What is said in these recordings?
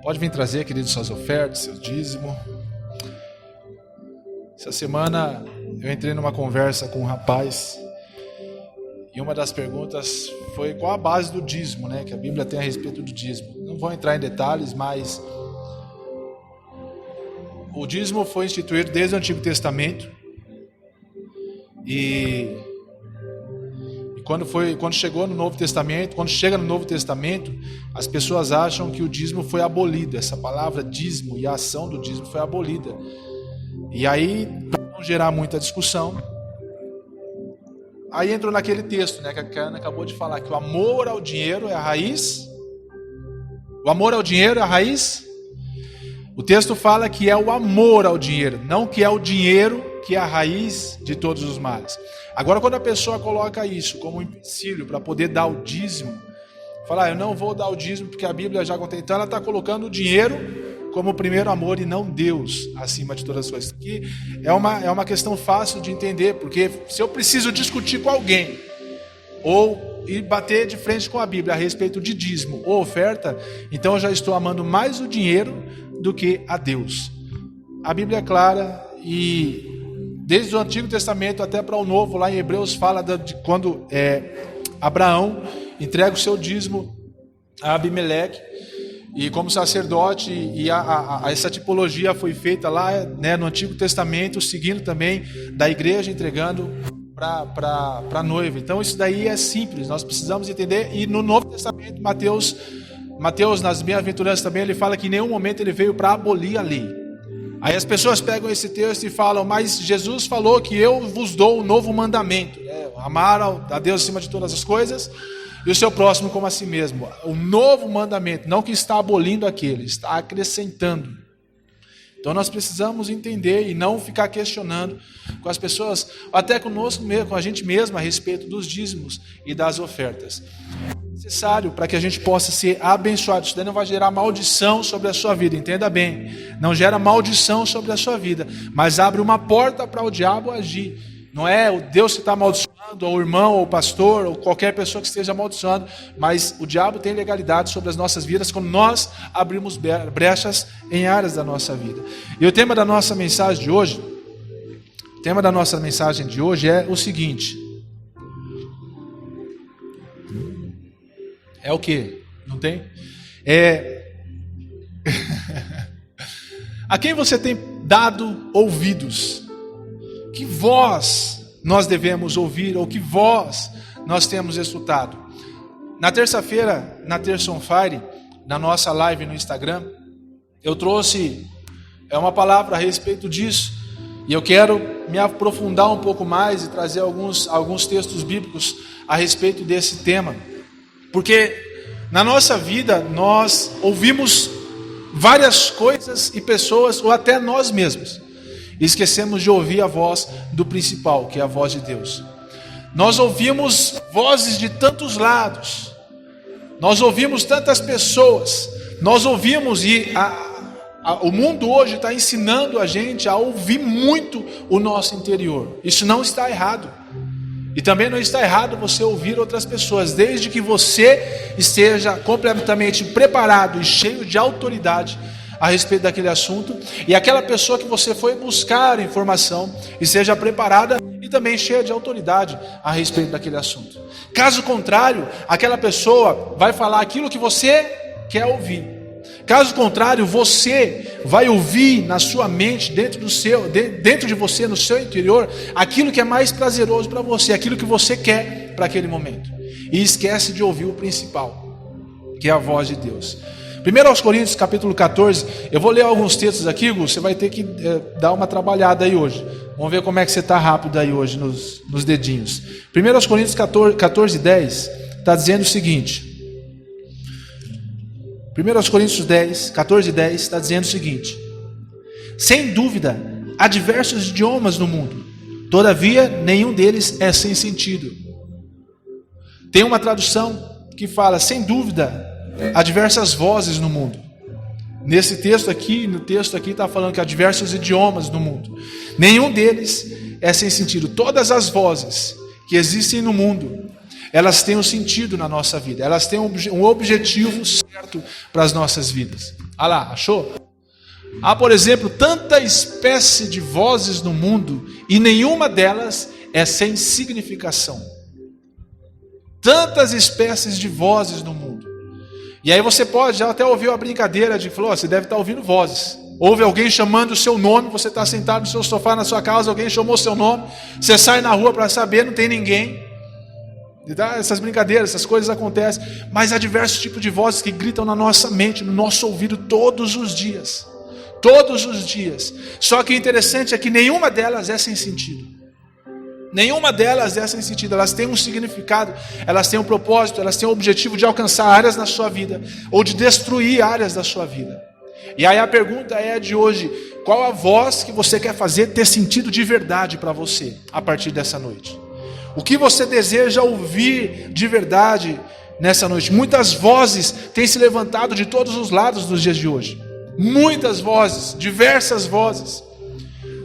Pode vir trazer, querido, suas ofertas, seu dízimo. Essa semana eu entrei numa conversa com um rapaz e uma das perguntas foi qual a base do dízimo, né? Que a Bíblia tem a respeito do dízimo. Não vou entrar em detalhes, mas o dízimo foi instituído desde o Antigo Testamento e quando chegou no Novo Testamento, quando chega no Novo Testamento, as pessoas acham que o dízimo foi abolido. Essa palavra dízimo e a ação do dízimo foi abolida. E aí, para não gerar muita discussão, aí entrou naquele texto, né, que a Ana acabou de falar, que o amor ao dinheiro é a raiz. O amor ao dinheiro é a raiz. O texto fala que é o amor ao dinheiro, não que é o dinheiro que é a raiz de todos os males. Agora, quando a pessoa coloca isso como um empecilho para poder dar o dízimo, fala, eu não vou dar o dízimo porque a Bíblia já contém, então ela está colocando o dinheiro como o primeiro amor e não Deus acima de todas as coisas. Aqui é uma questão fácil de entender, porque se eu preciso discutir com alguém ou ir bater de frente com a Bíblia a respeito de dízimo ou oferta, então eu já estou amando mais o dinheiro do que a Deus. A Bíblia é clara e desde o Antigo Testamento até para o Novo, lá em Hebreus fala de quando Abraão entrega o seu dízimo a Abimeleque, e como sacerdote, e essa tipologia foi feita lá, né, no Antigo Testamento, seguindo também da igreja entregando para a noiva. Então isso daí é simples, nós precisamos entender. E no Novo Testamento, Mateus nas bem-aventuranças também, ele fala que em nenhum momento ele veio para abolir a lei. Aí as pessoas pegam esse texto e falam, mas Jesus falou que eu vos dou um novo mandamento, né? Amar a Deus acima de todas as coisas e o seu próximo como a si mesmo. O novo mandamento, não que está abolindo aquele, está acrescentando. Então nós precisamos entender e não ficar questionando com as pessoas, até conosco mesmo, com a gente mesmo, a respeito dos dízimos e das ofertas. Necessário para que a gente possa ser abençoado. Isso daí não vai gerar maldição sobre a sua vida, entenda bem, não gera maldição sobre a sua vida, mas abre uma porta para o diabo agir. Não é o Deus que está amaldiçoando, ou o irmão, ou o pastor, ou qualquer pessoa que esteja amaldiçoando, mas o diabo tem legalidade sobre as nossas vidas quando nós abrimos brechas em áreas da nossa vida. E o tema da nossa mensagem de hoje, é o seguinte: é o quê? Não tem? A quem você tem dado ouvidos? Que voz nós devemos ouvir, ou que voz nós temos escutado? Na terça-feira, na Terça on Fire, na nossa live no Instagram, eu trouxe uma palavra a respeito disso, e eu quero me aprofundar um pouco mais e trazer alguns textos bíblicos a respeito desse tema. Porque na nossa vida nós ouvimos várias coisas e pessoas, ou até nós mesmos, e esquecemos de ouvir a voz do principal, que é a voz de Deus. Nós ouvimos vozes de tantos lados, nós ouvimos tantas pessoas, nós ouvimos o mundo hoje está ensinando a gente a ouvir muito o nosso interior. Isso não está errado. E também não está errado você ouvir outras pessoas, desde que você esteja completamente preparado e cheio de autoridade a respeito daquele assunto, e aquela pessoa que você foi buscar informação esteja preparada e também cheia de autoridade a respeito daquele assunto. Caso contrário, aquela pessoa vai falar aquilo que você quer ouvir. Caso contrário, você vai ouvir na sua mente, dentro de você, no seu interior, aquilo que é mais prazeroso para você, aquilo que você quer para aquele momento. E esquece de ouvir o principal, que é a voz de Deus. 1 Coríntios capítulo 14, eu vou ler alguns textos aqui, Gu, você vai ter que dar uma trabalhada aí hoje. Vamos ver como é que você está rápido aí hoje nos dedinhos. 1 Coríntios 14, 10, está dizendo o seguinte. 1 Coríntios 14, 10 está dizendo o seguinte: sem dúvida, há diversos idiomas no mundo, todavia nenhum deles é sem sentido. Tem uma tradução que fala, sem dúvida, há diversas vozes no mundo. Nesse texto aqui, está falando que há diversos idiomas no mundo. Nenhum deles é sem sentido. Todas as vozes que existem no mundo, elas têm um sentido na nossa vida. Elas têm um objetivo certo para as nossas vidas. Ah lá, achou? Há, por exemplo, tanta espécie de vozes no mundo e nenhuma delas é sem significação. Tantas espécies de vozes no mundo. E aí você pode já até ouvir a brincadeira de falar, você deve estar ouvindo vozes. Ouve alguém chamando o seu nome, você está sentado no seu sofá na sua casa, alguém chamou o seu nome, você sai na rua para saber, não tem ninguém. Essas brincadeiras, essas coisas acontecem. Mas há diversos tipos de vozes que gritam na nossa mente, no nosso ouvido todos os dias. Todos os dias. Só que o interessante é que nenhuma delas é sem sentido. Nenhuma delas é sem sentido. Elas têm um significado, elas têm um propósito, elas têm o objetivo de alcançar áreas na sua vida ou de destruir áreas da sua vida. E aí a pergunta é de hoje: qual a voz que você quer fazer ter sentido de verdade para você a partir dessa noite? O que você deseja ouvir de verdade nessa noite? Muitas vozes têm se levantado de todos os lados nos dias de hoje. Muitas vozes, diversas vozes.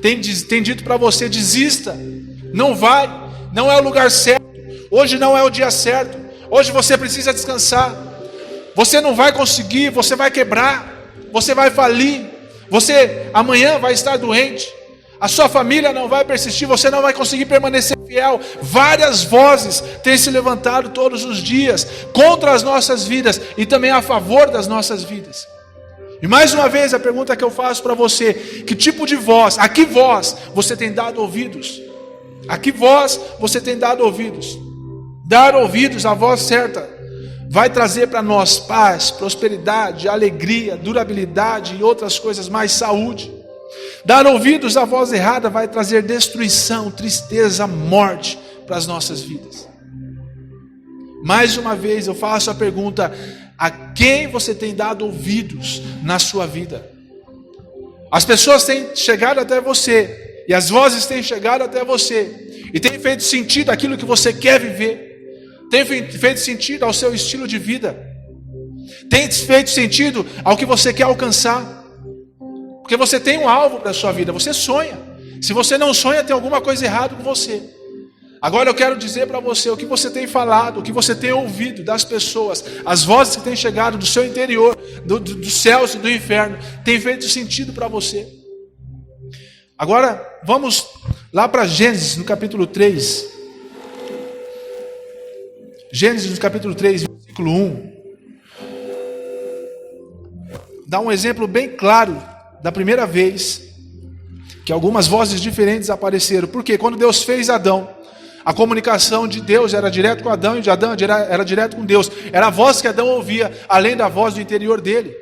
Tem dito para você: desista, não vai, não é o lugar certo, hoje não é o dia certo, hoje você precisa descansar, você não vai conseguir, você vai quebrar, você vai falir, você amanhã vai estar doente, a sua família não vai persistir, você não vai conseguir permanecer fiel. Várias vozes têm se levantado todos os dias contra as nossas vidas e também a favor das nossas vidas. E mais uma vez a pergunta que eu faço para você: que tipo de voz, a que voz você tem dado ouvidos? A que voz você tem dado ouvidos? Dar ouvidos à voz certa vai trazer para nós paz, prosperidade, alegria, durabilidade e outras coisas mais, saúde. Dar ouvidos à voz errada vai trazer destruição, tristeza, morte para as nossas vidas. Mais uma vez eu faço a pergunta: a quem você tem dado ouvidos na sua vida? As pessoas têm chegado até você, e as vozes têm chegado até você, e tem feito sentido aquilo que você quer viver, tem feito sentido ao seu estilo de vida, tem feito sentido ao que você quer alcançar, porque você tem um alvo para a sua vida, você sonha. Se você não sonha, tem alguma coisa errada com você. Agora eu quero dizer para você: o que você tem falado, o que você tem ouvido das pessoas, as vozes que têm chegado do seu interior, dos céus e do inferno, tem feito sentido para você? Agora vamos lá para Gênesis, no capítulo 3. Gênesis, no capítulo 3, versículo 1. Dá um exemplo bem claro da primeira vez que algumas vozes diferentes apareceram. Porque quando Deus fez Adão, a comunicação de Deus era direto com Adão, e de Adão era direto com Deus. Era a voz que Adão ouvia, além da voz do interior dele.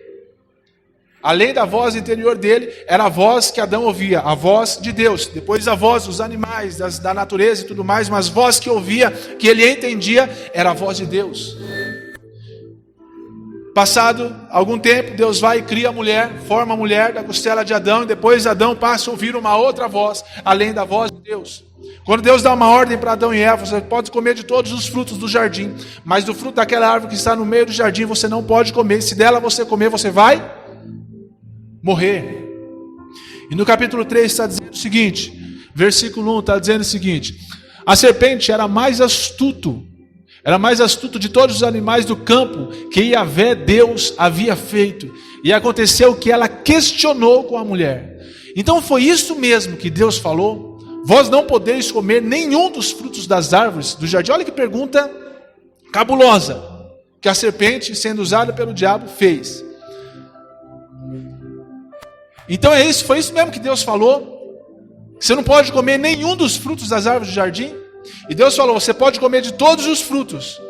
Além da voz interior dele, era a voz que Adão ouvia, a voz de Deus. Depois a voz dos animais, da natureza e tudo mais, mas a voz que ouvia, que ele entendia, era a voz de Deus. Passado algum tempo, Deus vai e cria a mulher, forma a mulher da costela de Adão, e depois Adão passa a ouvir uma outra voz, além da voz de Deus. Quando Deus dá uma ordem para Adão e Eva: você pode comer de todos os frutos do jardim, mas do fruto daquela árvore que está no meio do jardim você não pode comer. Se dela você comer, você vai morrer. E no capítulo 3 está dizendo o seguinte, versículo 1 está dizendo o seguinte: a serpente era mais astuto de todos os animais do campo que Yahvé Deus havia feito, e aconteceu que ela questionou com a mulher. Então foi isso mesmo que Deus falou: vós não podeis comer nenhum dos frutos das árvores do jardim. Olha que pergunta cabulosa que a serpente, sendo usada pelo diabo, fez. Então foi isso mesmo que Deus falou: você não pode comer nenhum dos frutos das árvores do jardim. E Deus falou: você pode comer de todos os frutos,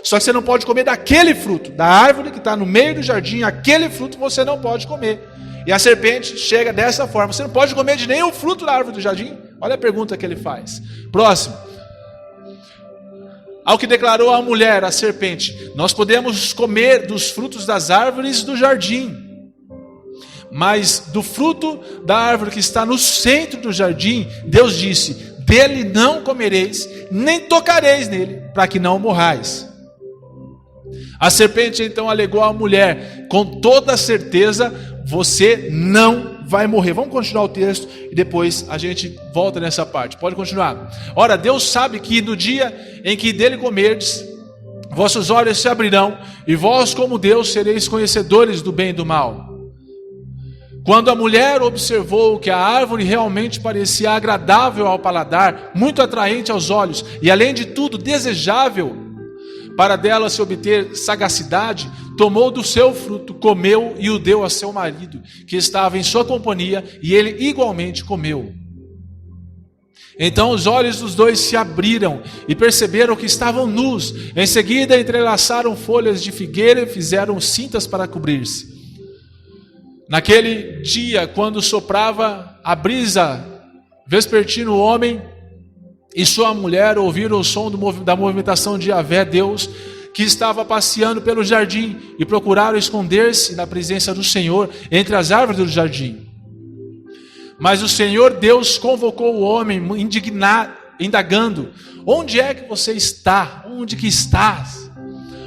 só que você não pode comer daquele fruto, da árvore que está no meio do jardim, aquele fruto você não pode comer. E a serpente chega dessa forma: você não pode comer de nenhum fruto da árvore do jardim? Olha a pergunta que ele faz. Próximo. Ao que declarou a mulher, a serpente: nós podemos comer dos frutos das árvores do jardim, mas do fruto da árvore que está no centro do jardim, Deus disse: dele não comereis, nem tocareis nele, para que não morrais. A serpente então alegou à mulher: com toda certeza você não vai morrer. Vamos continuar o texto e depois a gente volta nessa parte. Pode continuar. Ora, Deus sabe que no dia em que dele comerdes, vossos olhos se abrirão, e vós, como Deus, sereis conhecedores do bem e do mal. Quando a mulher observou que a árvore realmente parecia agradável ao paladar, muito atraente aos olhos, e além de tudo desejável para dela se obter sagacidade, tomou do seu fruto, comeu e o deu a seu marido, que estava em sua companhia, e ele igualmente comeu. Então os olhos dos dois se abriram e perceberam que estavam nus. Em seguida entrelaçaram folhas de figueira e fizeram cintas para cobrir-se. Naquele dia, quando soprava a brisa vespertina, o homem e sua mulher ouviram o som da movimentação de Yahvé, Deus, que estava passeando pelo jardim, e procuraram esconder-se na presença do Senhor entre as árvores do jardim. Mas o Senhor Deus convocou o homem, indagando: onde é que você está? Onde que estás?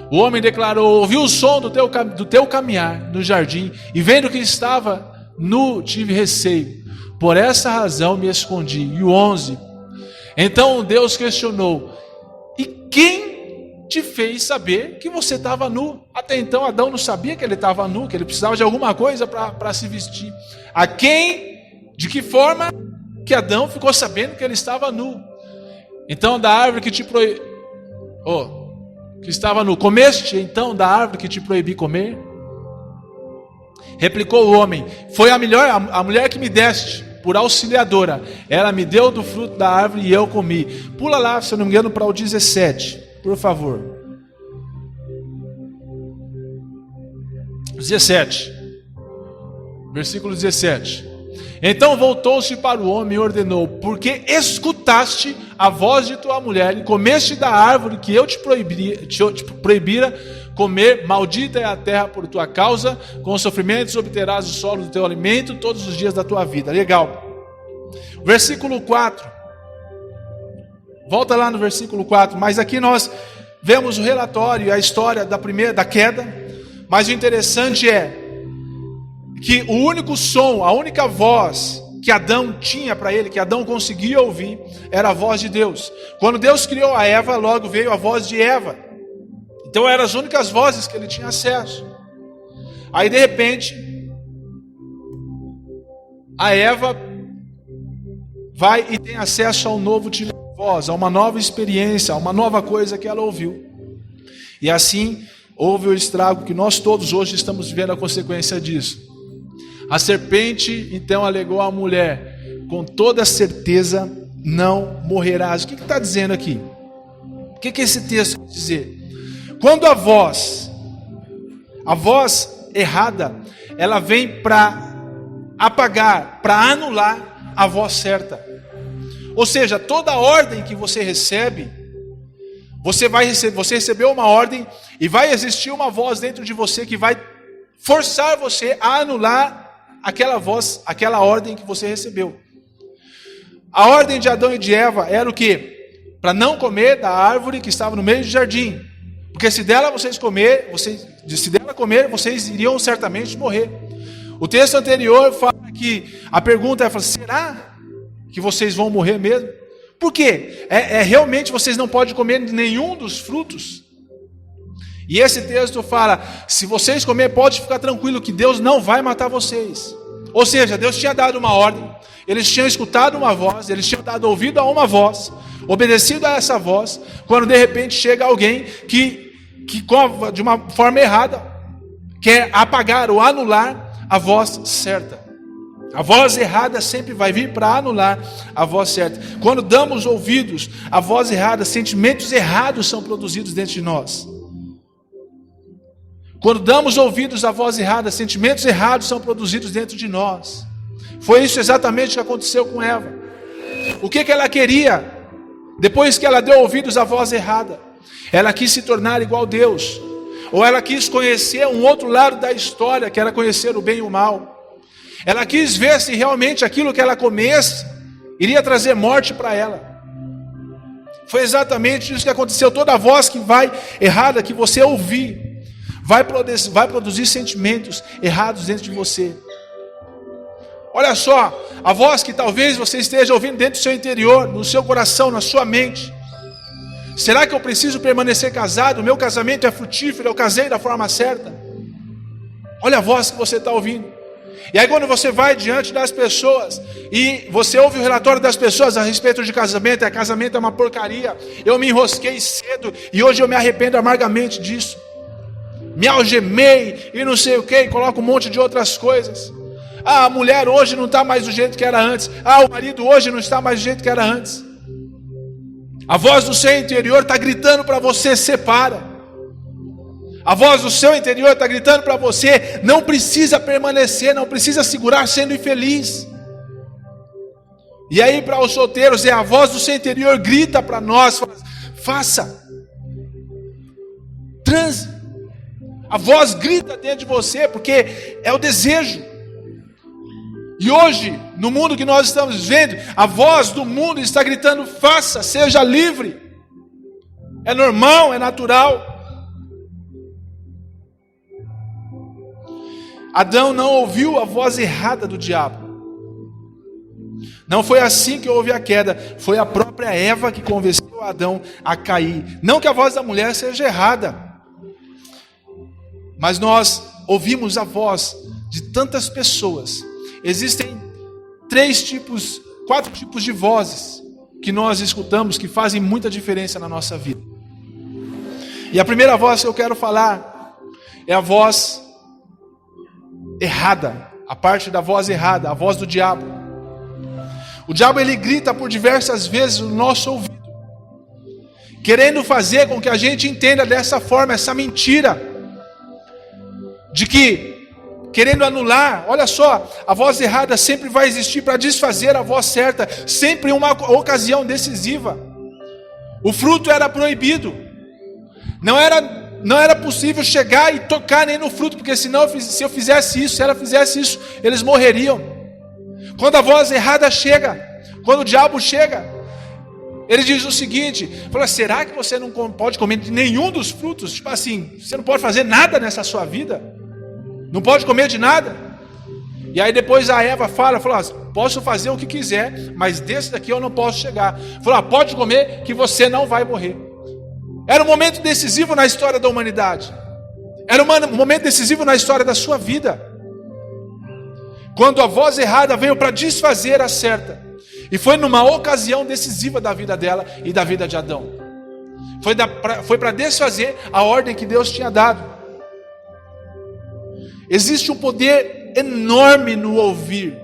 O homem declarou: ouvi o som do teu caminhar no jardim, e vendo que estava nu, tive receio. Por essa razão me escondi. E o 11. Então Deus questionou: e quem te fez saber que você estava nu? Até então Adão não sabia que ele estava nu, que ele precisava de alguma coisa para se vestir. De que forma que Adão ficou sabendo que ele estava nu? Então da árvore que te que estava nu, comeste então da árvore que te proibi comer? Replicou o homem: foi a mulher que me deste por auxiliadora, ela me deu do fruto da árvore e eu comi. Pula lá, se eu não me engano, para o 17, por favor. 17, versículo 17. Então voltou-se para o homem e ordenou: porque escutaste a voz de tua mulher e comeste da árvore que eu te proibira comer, maldita é a terra por tua causa, com sofrimentos obterás o solo do teu alimento todos os dias da tua vida. Legal. Versículo 4. Volta lá no versículo 4. Mas aqui nós vemos o relatório e a história da queda. Mas o interessante é que o único som, a única voz que Adão tinha para ele, que Adão conseguia ouvir, era a voz de Deus. Quando Deus criou a Eva, logo veio a voz de Eva. Então eram as únicas vozes que ele tinha acesso. Aí de repente, a Eva vai e tem acesso a um novo tipo de voz, a uma nova experiência, a uma nova coisa que ela ouviu. E assim houve o estrago que nós todos hoje estamos vivendo a consequência disso. A serpente então alegou à mulher: com toda certeza não morrerás. O que está dizendo aqui? O que esse texto quer dizer? Quando a voz errada, ela vem para apagar, para anular a voz certa. Ou seja, toda ordem que você recebe, você recebeu uma ordem e vai existir uma voz dentro de você que vai forçar você a anular aquela voz, aquela ordem que você recebeu. A ordem de Adão e de Eva era o quê? Para não comer da árvore que estava no meio do jardim. Porque se dela comer, vocês iriam certamente morrer. O texto anterior fala que a pergunta é: será que vocês vão morrer mesmo? Por quê? Realmente vocês não podem comer nenhum dos frutos? E esse texto fala: se vocês comer, pode ficar tranquilo que Deus não vai matar vocês. Ou seja, Deus tinha dado uma ordem, eles tinham escutado uma voz, eles tinham dado ouvido a uma voz, obedecido a essa voz, quando de repente chega alguém que de uma forma errada quer apagar ou anular a voz certa. A voz errada sempre vai vir para anular a voz certa. Quando damos ouvidos à voz errada, sentimentos errados são produzidos dentro de nós. Quando damos ouvidos à voz errada, sentimentos errados são produzidos dentro de nós. Foi isso exatamente que aconteceu com Eva. O que ela queria? Depois que ela deu ouvidos à voz errada, ela quis se tornar igual a Deus. Ou ela quis conhecer um outro lado da história, que era conhecer o bem e o mal. Ela quis ver se realmente aquilo que ela comesse iria trazer morte para ela. Foi exatamente isso que aconteceu. Toda voz que vai errada, que você ouvir, vai produzir sentimentos errados dentro de você. Olha só, a voz que talvez você esteja ouvindo dentro do seu interior, no seu coração, na sua mente. Será que eu preciso permanecer casado? O meu casamento é frutífero, eu casei da forma certa? Olha a voz que você está ouvindo. E aí quando você vai diante das pessoas e você ouve o relatório das pessoas a respeito de casamento, casamento é uma porcaria, eu me enrosquei cedo e hoje eu me arrependo amargamente disso. Me algemei e não sei o que, e coloco um monte de outras coisas. A mulher hoje não está mais do jeito que era antes. O marido hoje não está mais do jeito que era antes. A voz do seu interior está gritando para você: separa. A voz do seu interior está gritando para você: não precisa permanecer, não precisa segurar sendo infeliz. E aí para os solteiros, a voz do seu interior grita para nós: faça, transe. A voz grita dentro de você, porque é o desejo. E hoje, no mundo que nós estamos vivendo, a voz do mundo está gritando: faça, seja livre. É normal, é natural. Adão não ouviu a voz errada do diabo. Não foi assim que houve a queda. Foi a própria Eva que convenceu Adão a cair. Não que a voz da mulher seja errada, mas nós ouvimos a voz de tantas pessoas. Existem 4 tipos de vozes que nós escutamos que fazem muita diferença na nossa vida. E a primeira voz que eu quero falar é a voz errada, a parte da voz errada, a voz do diabo. O diabo, ele grita por diversas vezes no nosso ouvido, querendo fazer com que a gente entenda dessa forma, essa mentira, de que, querendo anular, olha só, a voz errada sempre vai existir para desfazer a voz certa, sempre em uma ocasião decisiva. O fruto era proibido, não era possível chegar e tocar nem no fruto, porque senão, se eu fizesse isso, se ela fizesse isso, eles morreriam. Quando a voz errada chega, quando o diabo chega, ele diz o seguinte: fala, será que você não pode comer de nenhum dos frutos? Tipo assim, você não pode fazer nada nessa sua vida? Não pode comer de nada? E aí depois a Eva fala, posso fazer o que quiser, mas desse daqui eu não posso chegar. Fala, pode comer que você não vai morrer. Era um momento decisivo na história da humanidade. Era um momento decisivo na história da sua vida. Quando a voz errada veio para desfazer a certa. E foi numa ocasião decisiva da vida dela e da vida de Adão. Foi para desfazer a ordem que Deus tinha dado. Existe um poder enorme no ouvir.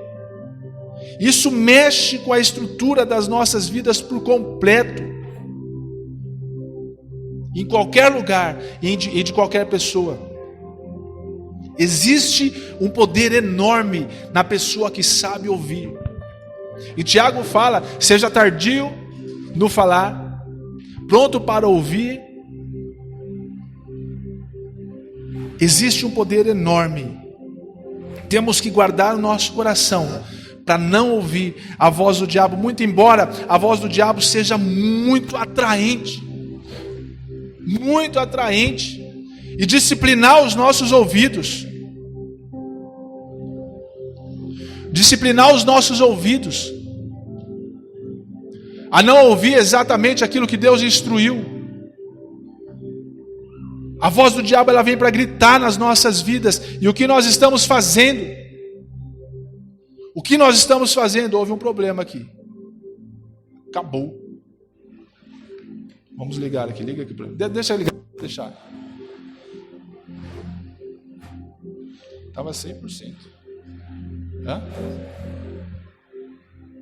Isso mexe com a estrutura das nossas vidas por completo. Em qualquer lugar e de qualquer pessoa. Existe um poder enorme na pessoa que sabe ouvir. E Tiago fala: seja tardio no falar, pronto para ouvir. Existe um poder enorme. Temos que guardar o nosso coração para não ouvir a voz do diabo, muito embora a voz do diabo seja muito atraente, e disciplinar os nossos ouvidos. Disciplinar os nossos ouvidos a não ouvir exatamente aquilo que Deus instruiu. A voz do diabo, ela vem para gritar nas nossas vidas. E o que nós estamos fazendo? Houve um problema aqui. Acabou. Vamos ligar aqui. Liga aqui para mim. Deixa eu ligar. Deixar. Estava 100%. Hã?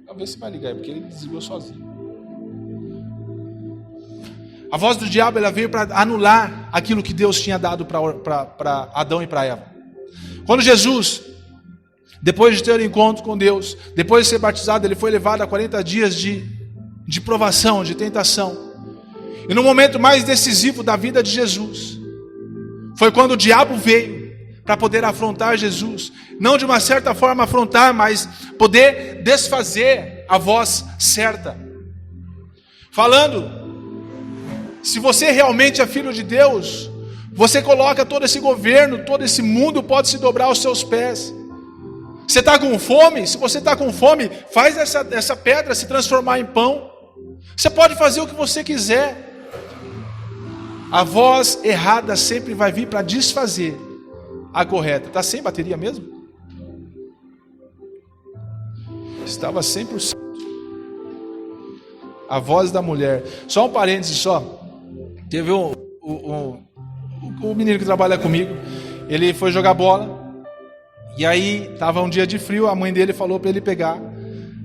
Vamos ver se vai ligar aí, porque ele desligou sozinho. A voz do diabo, ela veio para anular aquilo que Deus tinha dado para Adão e para Eva. Quando Jesus, depois de ter um encontro com Deus, depois de ser batizado, ele foi levado a 40 dias de provação, de tentação. E no momento mais decisivo da vida de Jesus, foi quando o diabo veio para poder afrontar Jesus. Não de uma certa forma afrontar, mas poder desfazer a voz certa. Falando: se você realmente é filho de Deus, você coloca todo esse governo, todo esse mundo pode se dobrar aos seus pés. Você está com fome? Se você está com fome, faz essa pedra se transformar em pão. Você pode fazer o que você quiser. A voz errada sempre vai vir para desfazer a correta. Está sem bateria mesmo? Estava 100%. A voz da mulher. Só um parênteses só. Teve o menino que trabalha comigo. Ele foi jogar bola. E aí estava um dia de frio. A mãe dele falou para ele pegar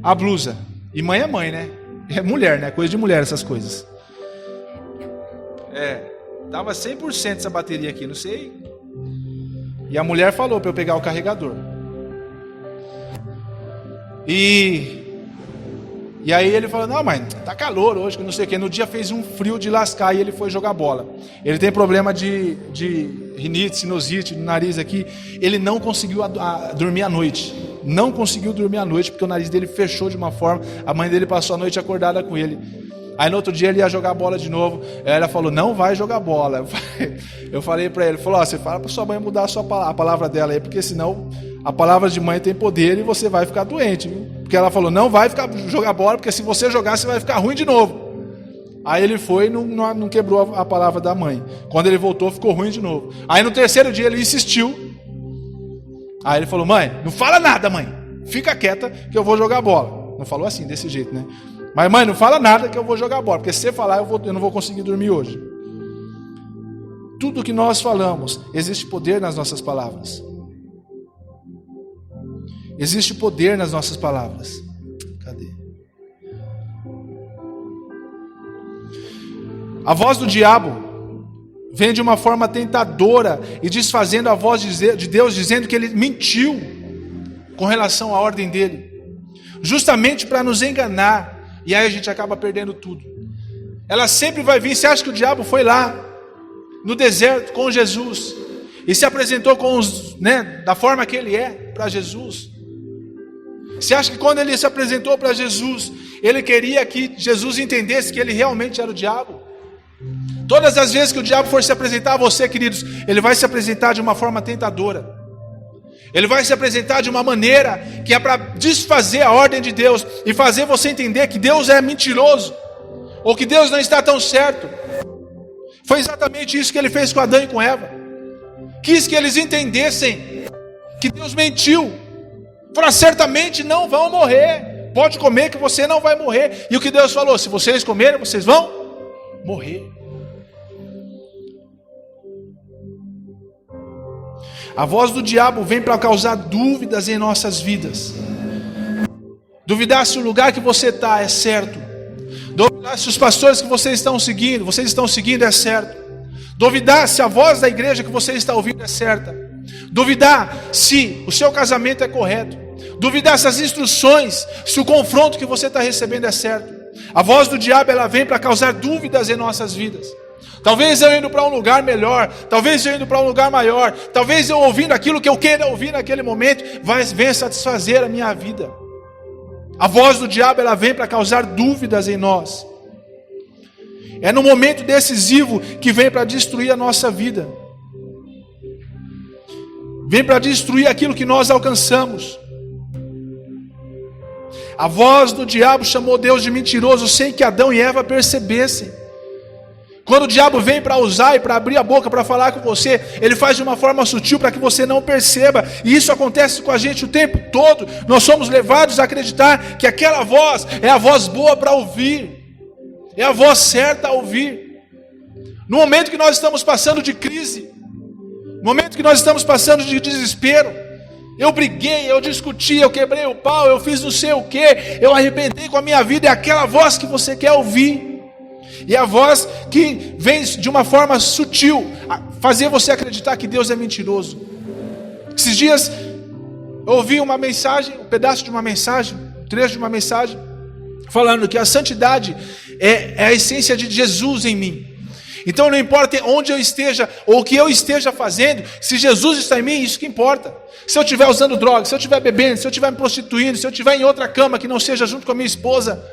a blusa. E mãe é mãe, né? É mulher, né? Coisa de mulher essas coisas. Tava 100% essa bateria aqui, não sei. E a mulher falou para eu pegar o carregador. E aí ele falou, não mãe, tá calor hoje, que não sei o que. No dia fez um frio de lascar e ele foi jogar bola. Ele tem problema de rinite, sinusite no nariz aqui. Ele não conseguiu dormir à noite. Não conseguiu dormir à noite, porque o nariz dele fechou de uma forma. A mãe dele passou a noite acordada com ele. Aí no outro dia ele ia jogar bola de novo. Ela falou, não vai jogar bola. Eu falei para ele, falou, você fala para sua mãe mudar a palavra dela aí, porque senão a palavra de mãe tem poder e você vai ficar doente, viu? Porque ela falou, não vai jogar bola, porque se você jogar você vai ficar ruim de novo. Aí ele foi e não quebrou a palavra da mãe. Quando ele voltou ficou ruim de novo. Aí no terceiro dia ele insistiu. Aí ele falou, mãe, não fala nada mãe, fica quieta que eu vou jogar bola. Não falou assim, desse jeito, né? Mas mãe, não fala nada que eu vou jogar bola, porque se você falar eu não vou conseguir dormir hoje. Tudo que nós falamos, existe poder nas nossas palavras. Existe poder nas nossas palavras. Cadê? A voz do diabo vem de uma forma tentadora e desfazendo a voz de Deus, dizendo que ele mentiu com relação à ordem dele, justamente para nos enganar. E aí a gente acaba perdendo tudo. Ela sempre vai vir. Você acha que o diabo foi lá no deserto com Jesus e se apresentou da forma que ele é para Jesus? Você acha que quando ele se apresentou para Jesus, ele queria que Jesus entendesse que ele realmente era o diabo? Todas as vezes que o diabo for se apresentar a você, queridos, ele vai se apresentar de uma forma tentadora. Ele vai se apresentar de uma maneira que é para desfazer a ordem de Deus e fazer você entender que Deus é mentiroso ou que Deus não está tão certo. Foi exatamente isso que ele fez com Adão e com Eva. Quis que eles entendessem que Deus mentiu. Falou, certamente não vão morrer. Pode comer que você não vai morrer. E o que Deus falou? Se vocês comerem, vocês vão morrer. A voz do diabo vem para causar dúvidas em nossas vidas. Duvidar se o lugar que você está é certo. Duvidar se os pastores que vocês estão seguindo é certo. Duvidar se a voz da igreja que você está ouvindo é certa. Duvidar se o seu casamento é correto. Duvidar se as instruções, se o confronto que você está recebendo é certo. A voz do diabo, ela vem para causar dúvidas em nossas vidas. Talvez eu indo para um lugar melhor, talvez eu indo para um lugar maior, talvez eu ouvindo aquilo que eu queira ouvir naquele momento, venha satisfazer a minha vida. A voz do diabo, ela vem para causar dúvidas em nós. É no momento decisivo que vem para destruir a nossa vida. Vem para destruir aquilo que nós alcançamos. A voz do diabo chamou Deus de mentiroso sem que Adão e Eva percebessem. Quando o diabo vem para usar e para abrir a boca para falar com você, ele faz de uma forma sutil para que você não perceba. E isso acontece com a gente o tempo todo. Nós somos levados a acreditar que aquela voz é a voz boa para ouvir. É a voz certa a ouvir. No momento que nós estamos passando de crise, no momento que nós estamos passando de desespero, eu briguei, eu discuti, eu quebrei o pau, eu fiz não sei o que, eu arrebentei com a minha vida, é aquela voz que você quer ouvir. E a voz que vem de uma forma sutil, fazer você acreditar que Deus é mentiroso. Esses dias eu ouvi uma mensagem, um pedaço de uma mensagem, um trecho de uma mensagem, falando que a santidade é a essência de Jesus em mim. Então não importa onde eu esteja, ou o que eu esteja fazendo, se Jesus está em mim, isso que importa. Se eu estiver usando drogas, se eu estiver bebendo, se eu estiver me prostituindo, se eu estiver em outra cama que não seja junto com a minha esposa,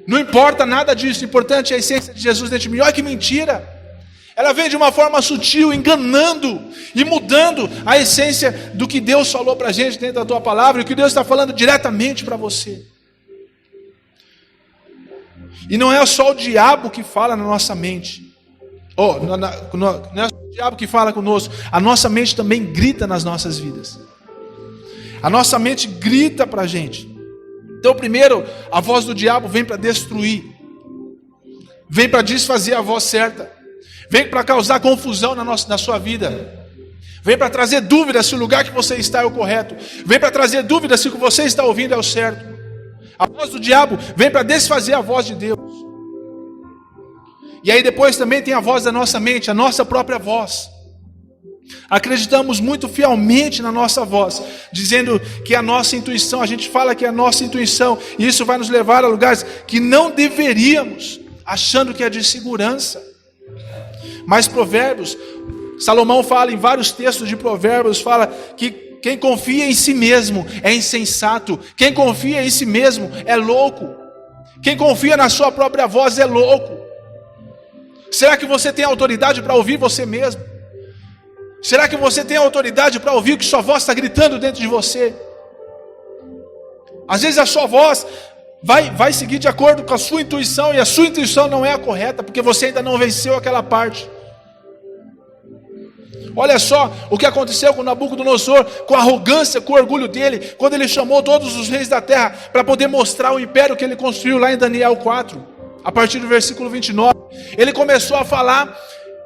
não importa nada disso, o importante é a essência de Jesus dentro de mim. Olha que mentira! Ela vem de uma forma sutil, enganando e mudando a essência do que Deus falou para a gente dentro da tua palavra, e o que Deus está falando diretamente para você. E não é só o diabo que fala na nossa mente, Não é o diabo que fala conosco, a nossa mente também grita nas nossas vidas. A nossa mente grita para a gente. Então, primeiro, a voz do diabo vem para destruir, vem para desfazer a voz certa, vem para causar confusão na sua vida, vem para trazer dúvida se o lugar que você está é o correto, vem para trazer dúvida se o que você está ouvindo é o certo. A voz do diabo vem para desfazer a voz de Deus. E aí depois também tem a voz da nossa mente, a nossa própria voz. Acreditamos muito fielmente na nossa voz, dizendo que a nossa intuição, a gente fala que é a nossa intuição, e isso vai nos levar a lugares que não deveríamos, achando que é de segurança. Mas Provérbios, Salomão fala em vários textos de Provérbios, fala que quem confia em si mesmo é insensato, quem confia em si mesmo é louco, quem confia na sua própria voz é louco. Será que você tem autoridade para ouvir você mesmo? Será que você tem autoridade para ouvir o que sua voz está gritando dentro de você? Às vezes a sua voz vai seguir de acordo com a sua intuição, e a sua intuição não é a correta, porque você ainda não venceu aquela parte. Olha só o que aconteceu com Nabucodonosor, com a arrogância, com o orgulho dele, quando ele chamou todos os reis da terra para poder mostrar o império que ele construiu lá em Daniel 4, a partir do versículo 29. Ele começou a falar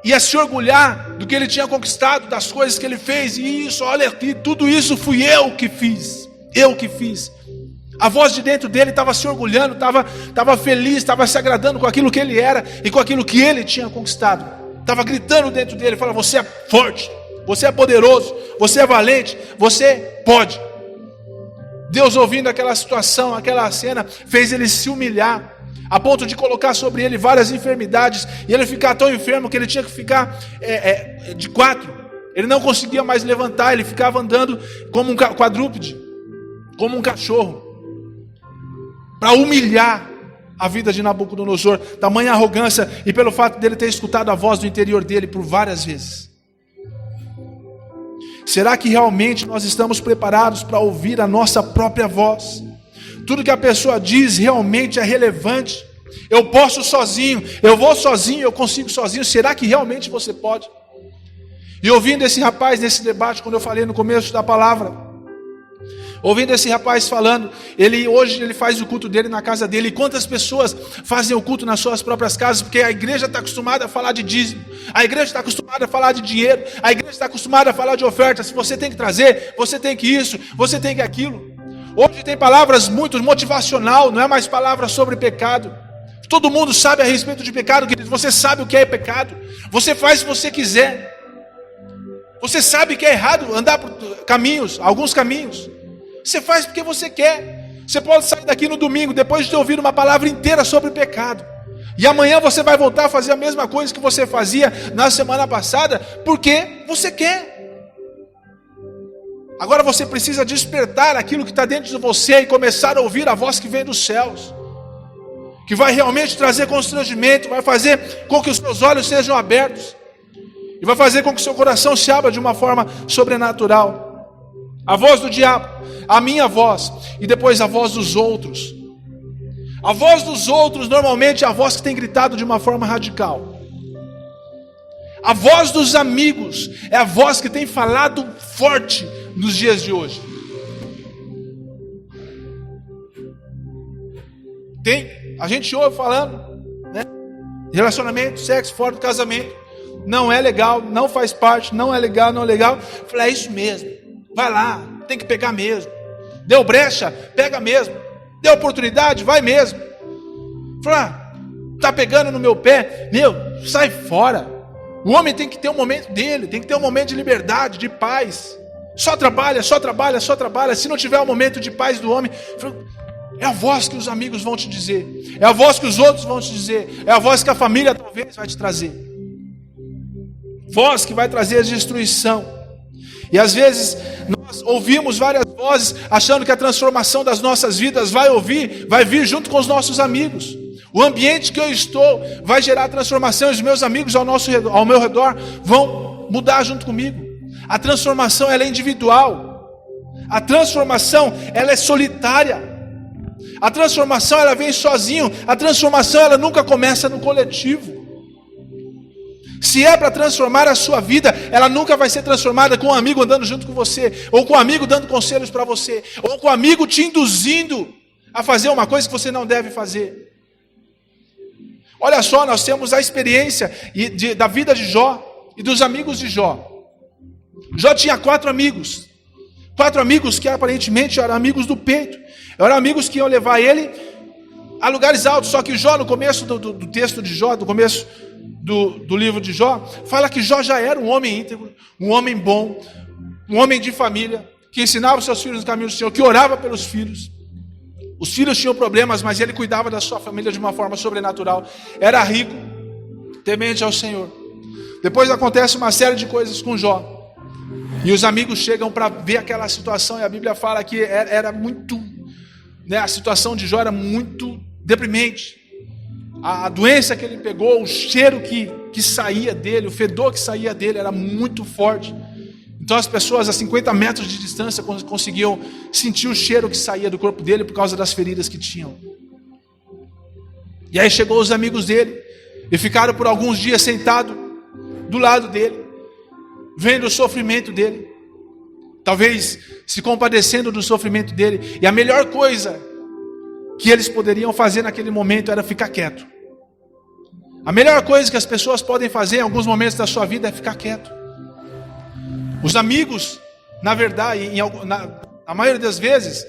e a se orgulhar do que ele tinha conquistado, das coisas que ele fez. E isso, olha aqui, tudo isso fui eu que fiz. Eu que fiz. A voz de dentro dele estava se orgulhando, estava feliz, estava se agradando com aquilo que ele era e com aquilo que ele tinha conquistado. Estava gritando dentro dele, falando: você é forte, você é poderoso, você é valente, você pode. Deus, ouvindo aquela situação, aquela cena, fez ele se humilhar, a ponto de colocar sobre ele várias enfermidades, e ele ficar tão enfermo que ele tinha que ficar de quatro. Ele não conseguia mais levantar, ele ficava andando como um quadrúpede, como um cachorro, para humilhar a vida de Nabucodonosor, tamanha arrogância, e pelo fato dele ter escutado a voz do interior dele por várias vezes. Será que realmente nós estamos preparados para ouvir a nossa própria voz? Tudo que a pessoa diz realmente é relevante? Eu posso sozinho, eu vou sozinho, eu consigo sozinho. Será que realmente você pode? E ouvindo esse rapaz nesse debate, quando eu falei no começo da palavra, ouvindo esse rapaz falando, hoje ele faz o culto dele na casa dele. E quantas pessoas fazem o culto nas suas próprias casas? Porque a igreja está acostumada a falar de dízimo, a igreja está acostumada a falar de dinheiro, a igreja está acostumada a falar de oferta. Se você tem que trazer, você tem que isso, você tem que aquilo. Hoje tem palavras muito motivacional, não é mais palavra sobre pecado. Todo mundo sabe a respeito de pecado, querido. Você sabe o que é pecado, você faz se você quiser. Você sabe que é errado andar por caminhos, alguns caminhos. Você faz porque você quer. Você pode sair daqui no domingo, depois de ter ouvido uma palavra inteira sobre pecado, e amanhã você vai voltar a fazer a mesma coisa que você fazia na semana passada, porque você quer. Agora você precisa despertar aquilo que está dentro de você e começar a ouvir a voz que vem dos céus, que vai realmente trazer constrangimento, vai fazer com que os seus olhos sejam abertos, e vai fazer com que o seu coração se abra de uma forma sobrenatural. A voz do diabo, a minha voz, e depois a voz dos outros. A voz dos outros normalmente é a voz que tem gritado de uma forma radical. A voz dos amigos é a voz que tem falado forte nos dias de hoje. A gente ouve falando, né? Relacionamento, sexo fora do casamento, não é legal, não faz parte, não é legal, não é legal. Eu falei: é isso mesmo, vai lá, tem que pegar mesmo. Deu brecha, pega mesmo. Deu oportunidade, vai mesmo. Falei: tá pegando no meu pé, sai fora. O homem tem que ter um momento dele, tem que ter um momento de liberdade, de paz. Só trabalha, só trabalha, só trabalha. Se não tiver um momento de paz do homem, é a voz que os amigos vão te dizer, é a voz que os outros vão te dizer, é a voz que a família talvez vai te trazer, voz que vai trazer a destruição. E às vezes nós ouvimos várias vozes, achando que a transformação das nossas vidas vai vir junto com os nossos amigos. O ambiente que eu estou vai gerar transformação, e os meus amigos ao meu redor vão mudar junto comigo. A transformação, ela é individual. A transformação, ela é solitária. A transformação, ela vem sozinho. A transformação, ela nunca começa no coletivo. Se é para transformar a sua vida, ela nunca vai ser transformada com um amigo andando junto com você, ou com um amigo dando conselhos para você, ou com um amigo te induzindo a fazer uma coisa que você não deve fazer. Olha só, nós temos a experiência da vida de Jó e dos amigos de Jó. Jó tinha 4 amigos. 4 amigos que aparentemente eram amigos do peito. Eram amigos que iam levar ele a lugares altos. Só que Jó, no começo do texto de Jó, no começo do livro de Jó, fala que Jó já era um homem íntegro, um homem bom, um homem de família, que ensinava os seus filhos no caminho do Senhor, que orava pelos filhos. Os filhos tinham problemas, mas ele cuidava da sua família de uma forma sobrenatural. Era rico, temente ao Senhor. Depois acontece uma série de coisas com Jó. E os amigos chegam para ver aquela situação, e a Bíblia fala que era muito, né, a situação de Jó era muito deprimente. A doença que ele pegou, o cheiro que saía dele, o fedor que saía dele era muito forte. Então as pessoas a 50 metros de distância conseguiam sentir o cheiro que saía do corpo dele por causa das feridas que tinham. E aí chegou os amigos dele e ficaram por alguns dias sentados do lado dele, vendo o sofrimento dele, talvez se compadecendo do sofrimento dele. E a melhor coisa que eles poderiam fazer naquele momento era ficar quieto. A melhor coisa que as pessoas podem fazer em alguns momentos da sua vida é ficar quieto. Os amigos, na verdade, a maioria das vezes,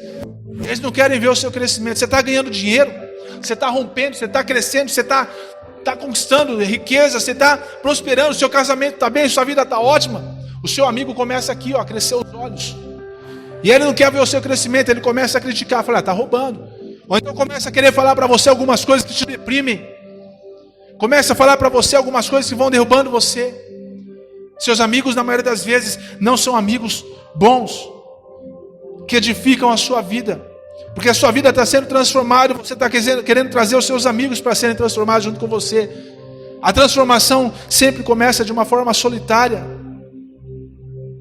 eles não querem ver o seu crescimento. Você está ganhando dinheiro, você está rompendo, você está crescendo, você está conquistando riqueza, você está prosperando, seu casamento está bem, sua vida está ótima. O seu amigo começa aqui, ó, a crescer os olhos. E ele não quer ver o seu crescimento, ele começa a criticar, fala, está roubando. Ou então começa a querer falar para você algumas coisas que te deprimem. Começa a falar para você algumas coisas que vão derrubando você. Seus amigos, na maioria das vezes, não são amigos bons, que edificam a sua vida. Porque a sua vida está sendo transformada, você está querendo trazer os seus amigos para serem transformados junto com você. A transformação sempre começa de uma forma solitária.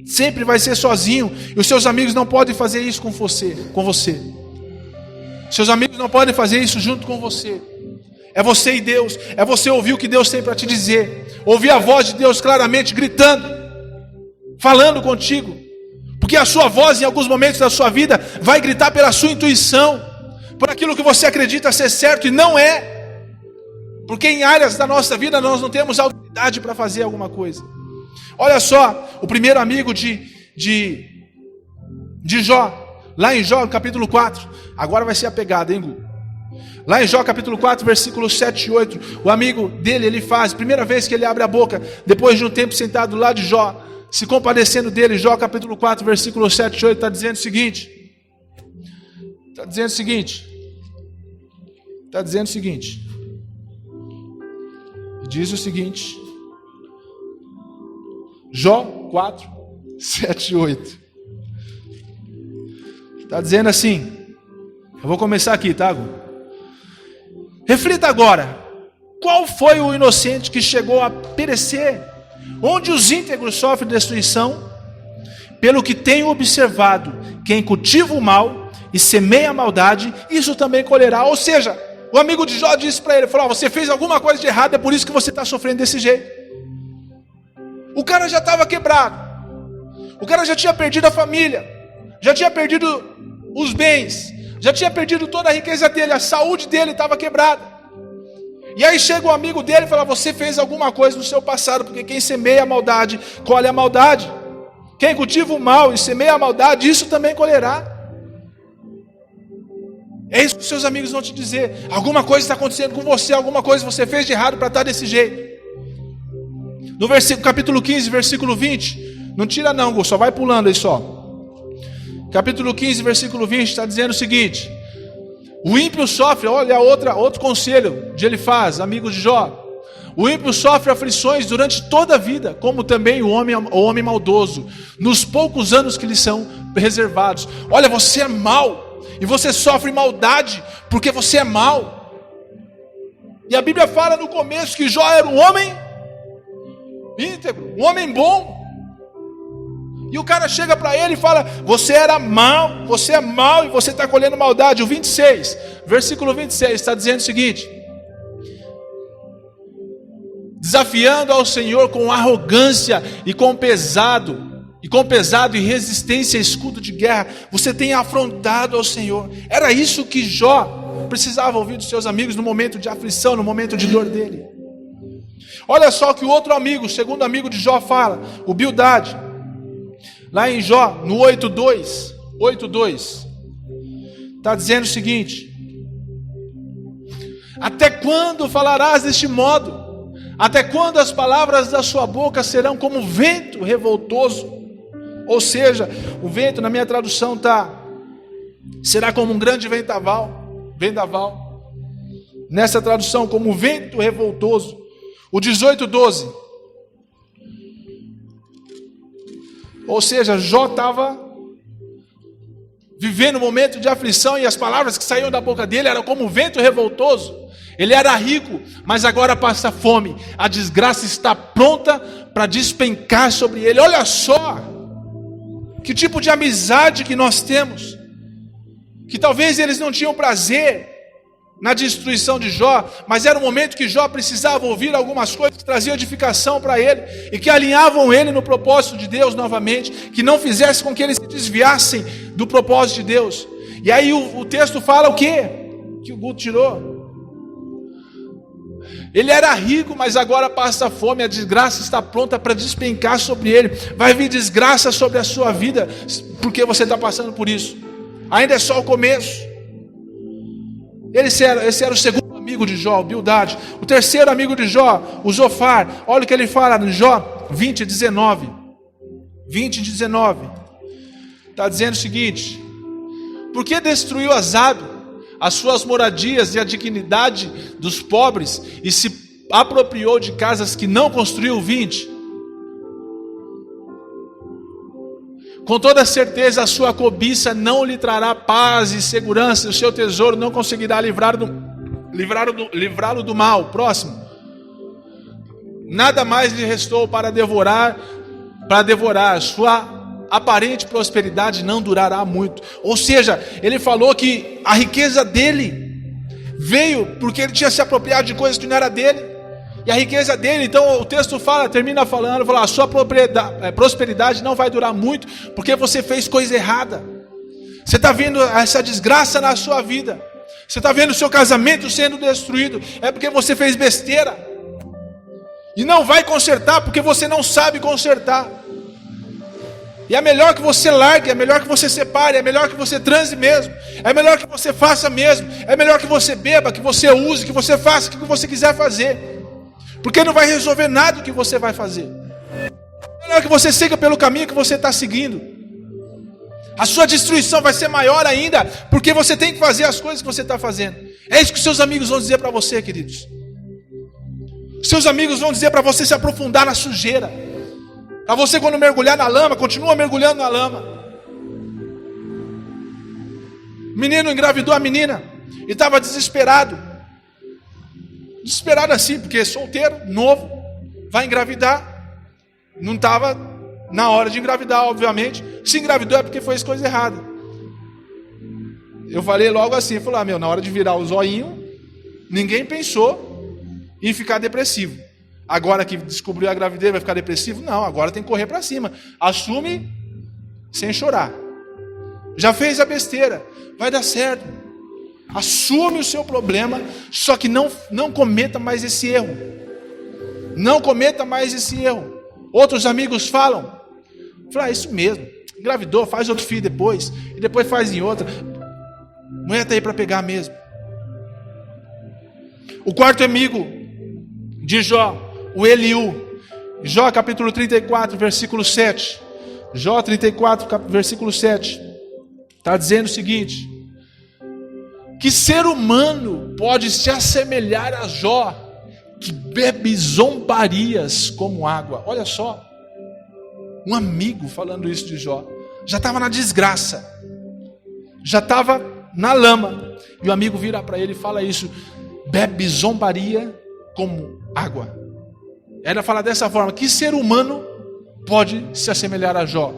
Sempre vai ser sozinho. E os seus amigos não podem fazer isso com você. Seus amigos não podem fazer isso junto com você. É você e Deus. É você ouvir o que Deus tem para te dizer. Ouvir a voz de Deus claramente gritando, falando contigo. Porque a sua voz em alguns momentos da sua vida vai gritar pela sua intuição, por aquilo que você acredita ser certo e não é. Porque em áreas da nossa vida nós não temos autoridade para fazer alguma coisa. Olha só, o primeiro amigo de Jó, lá em Jó capítulo 4, agora vai ser a pegada, hein, Gu? Lá em Jó capítulo 4, versículos 7 e 8, o amigo dele, ele faz, primeira vez que ele abre a boca, depois de um tempo sentado lá de Jó, se compadecendo dele. Jó capítulo 4, versículos 7 e 8, está dizendo o seguinte, diz o seguinte, Jó 4, 7 e 8, está dizendo assim, eu vou começar aqui, tá, Gu? Reflita agora, qual foi o inocente que chegou a perecer, onde os íntegros sofrem destruição? Pelo que tenho observado, quem cultiva o mal e semeia a maldade, isso também colherá. Ou seja, o amigo de Jó disse para ele, falou, você fez alguma coisa de errado, é por isso que você está sofrendo desse jeito. O cara já estava quebrado, o cara já tinha perdido a família, já tinha perdido os bens, já tinha perdido toda a riqueza dele, a saúde dele estava quebrada. E aí chega o amigo dele e fala, você fez alguma coisa no seu passado, porque quem semeia a maldade, colhe a maldade. Quem cultiva o mal e semeia a maldade, isso também colherá. É isso que os seus amigos vão te dizer. Alguma coisa está acontecendo com você, alguma coisa você fez de errado para estar desse jeito. No capítulo 15, versículo 20, não tira não, Gu, só vai pulando aí só. Capítulo 15, versículo 20, está dizendo o seguinte, o ímpio sofre, olha outro conselho de Elifaz, amigo de Jó. O ímpio sofre aflições durante toda a vida, como também o homem maldoso, nos poucos anos que lhe são reservados. Olha, você é mau, e você sofre maldade, porque você é mau. E a Bíblia fala no começo que Jó era um homem íntegro, um homem bom. E o cara chega para ele e fala, você era mau, você é mau e você está colhendo maldade. O 26, versículo 26, está dizendo o seguinte, desafiando ao Senhor com arrogância e com pesado e resistência, escudo de guerra. Você tem afrontado ao Senhor. Era isso que Jó precisava ouvir dos seus amigos no momento de aflição, no momento de dor dele. Olha só o que o outro amigo, o segundo amigo de Jó fala, o Bildade, lá em Jó, no 8:2, está dizendo o seguinte: até quando falarás deste modo? Até quando as palavras da sua boca serão como vento revoltoso? Ou seja, o vento, na minha tradução será como um grande vendaval. Nessa tradução, como vento revoltoso. O 18:12. Ou seja, Jó estava vivendo um momento de aflição e as palavras que saíam da boca dele eram como um vento revoltoso. Ele era rico, mas agora passa fome. A desgraça está pronta para despencar sobre ele. Olha só que tipo de amizade que nós temos. Que talvez eles não tinham prazer na destruição de Jó, mas era um momento que Jó precisava ouvir algumas coisas que traziam edificação para ele e que alinhavam ele no propósito de Deus novamente, que não fizesse com que eles se desviassem do propósito de Deus. E aí o texto fala o quê? Que o Guto tirou. Ele era rico, mas agora passa fome, a desgraça está pronta para despencar sobre ele. Vai vir desgraça sobre a sua vida, porque você está passando por isso. Ainda é só o começo. Esse era o segundo amigo de Jó, o Bildade. O terceiro amigo de Jó, o Zofar. Olha o que ele fala no Jó 20:19. 20:19. Está dizendo o seguinte: por que destruiu Azabe as suas moradias e a dignidade dos pobres, e se apropriou de casas que não construiu? 20. Com toda certeza a sua cobiça não lhe trará paz e segurança, e o seu tesouro não conseguirá livrá-lo do mal. Próximo. Nada mais lhe restou para devorar, sua aparente prosperidade não durará muito. Ou seja, ele falou que a riqueza dele veio porque ele tinha se apropriado de coisas que não era dele. E a riqueza dele, então o texto termina falando, a sua prosperidade não vai durar muito, porque você fez coisa errada. Você está vendo essa desgraça na sua vida. Você está vendo o seu casamento sendo destruído. É porque você fez besteira. E não vai consertar, porque você não sabe consertar. E é melhor que você largue, é melhor que você separe, é melhor que você transe mesmo, é melhor que você faça mesmo, é melhor que você beba, que você use, que você faça o que você quiser fazer, porque não vai resolver nada o que você vai fazer. É melhor que você siga pelo caminho que você está seguindo. A sua destruição vai ser maior ainda, porque você tem que fazer as coisas que você está fazendo. É isso que seus amigos vão dizer para você, queridos. Seus amigos vão dizer para você se aprofundar na sujeira. Para você, quando mergulhar na lama, continua mergulhando na lama. O menino engravidou a menina e estava desesperado. Desesperado assim, porque é solteiro, novo, vai engravidar. Não estava na hora de engravidar, obviamente. Se engravidou é porque fez coisa errada. Eu falei logo assim, na hora de virar o zoinho, ninguém pensou em ficar depressivo. Agora que descobriu a gravidez vai ficar depressivo? Não, agora tem que correr para cima. Assume sem chorar. Já fez a besteira, vai dar certo. Assume o seu problema, só que não cometa mais esse erro. Não cometa mais esse erro. Outros amigos falam, isso mesmo, engravidou, faz outro filho depois, e depois faz em outra. Mulher está aí para pegar mesmo. O quarto amigo de Jó, o Eliú, Jó capítulo 34, versículo 7. Jó 34, versículo 7. Está dizendo o seguinte: que ser humano pode se assemelhar a Jó, que bebe zombarias como água? Olha só, um amigo falando isso de Jó. Já estava na desgraça, já estava na lama, e o amigo vira para ele e fala isso: bebe zombaria como água. Ela fala dessa forma: que ser humano pode se assemelhar a Jó?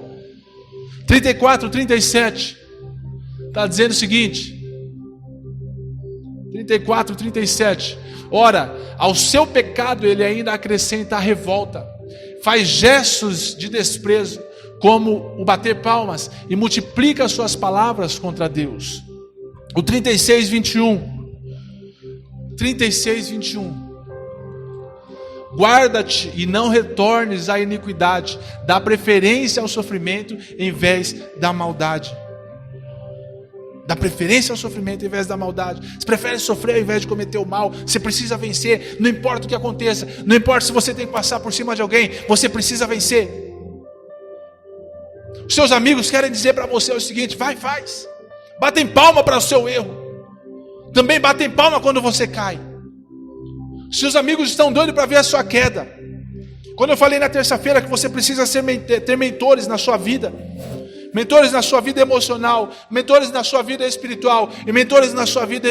34, 37 está dizendo o seguinte: 34, 37. Ora, ao seu pecado ele ainda acrescenta a revolta, faz gestos de desprezo, como o bater palmas, e multiplica suas palavras contra Deus. O 36, 21. 36, 21. Guarda-te e não retornes à iniquidade, dá preferência ao sofrimento em vez da maldade. Dá preferência ao sofrimento em vez da maldade. Você prefere sofrer ao invés de cometer o mal. Você precisa vencer, não importa o que aconteça. Não importa se você tem que passar por cima de alguém, você precisa vencer. Os seus amigos querem dizer para você o seguinte: vai, faz. Batem palma para o seu erro. Também batem palma quando você cai. Seus amigos estão doidos para ver a sua queda. Quando eu falei na terça-feira que você precisa ter mentores na sua vida, mentores na sua vida emocional, mentores na sua vida espiritual e mentores na sua vida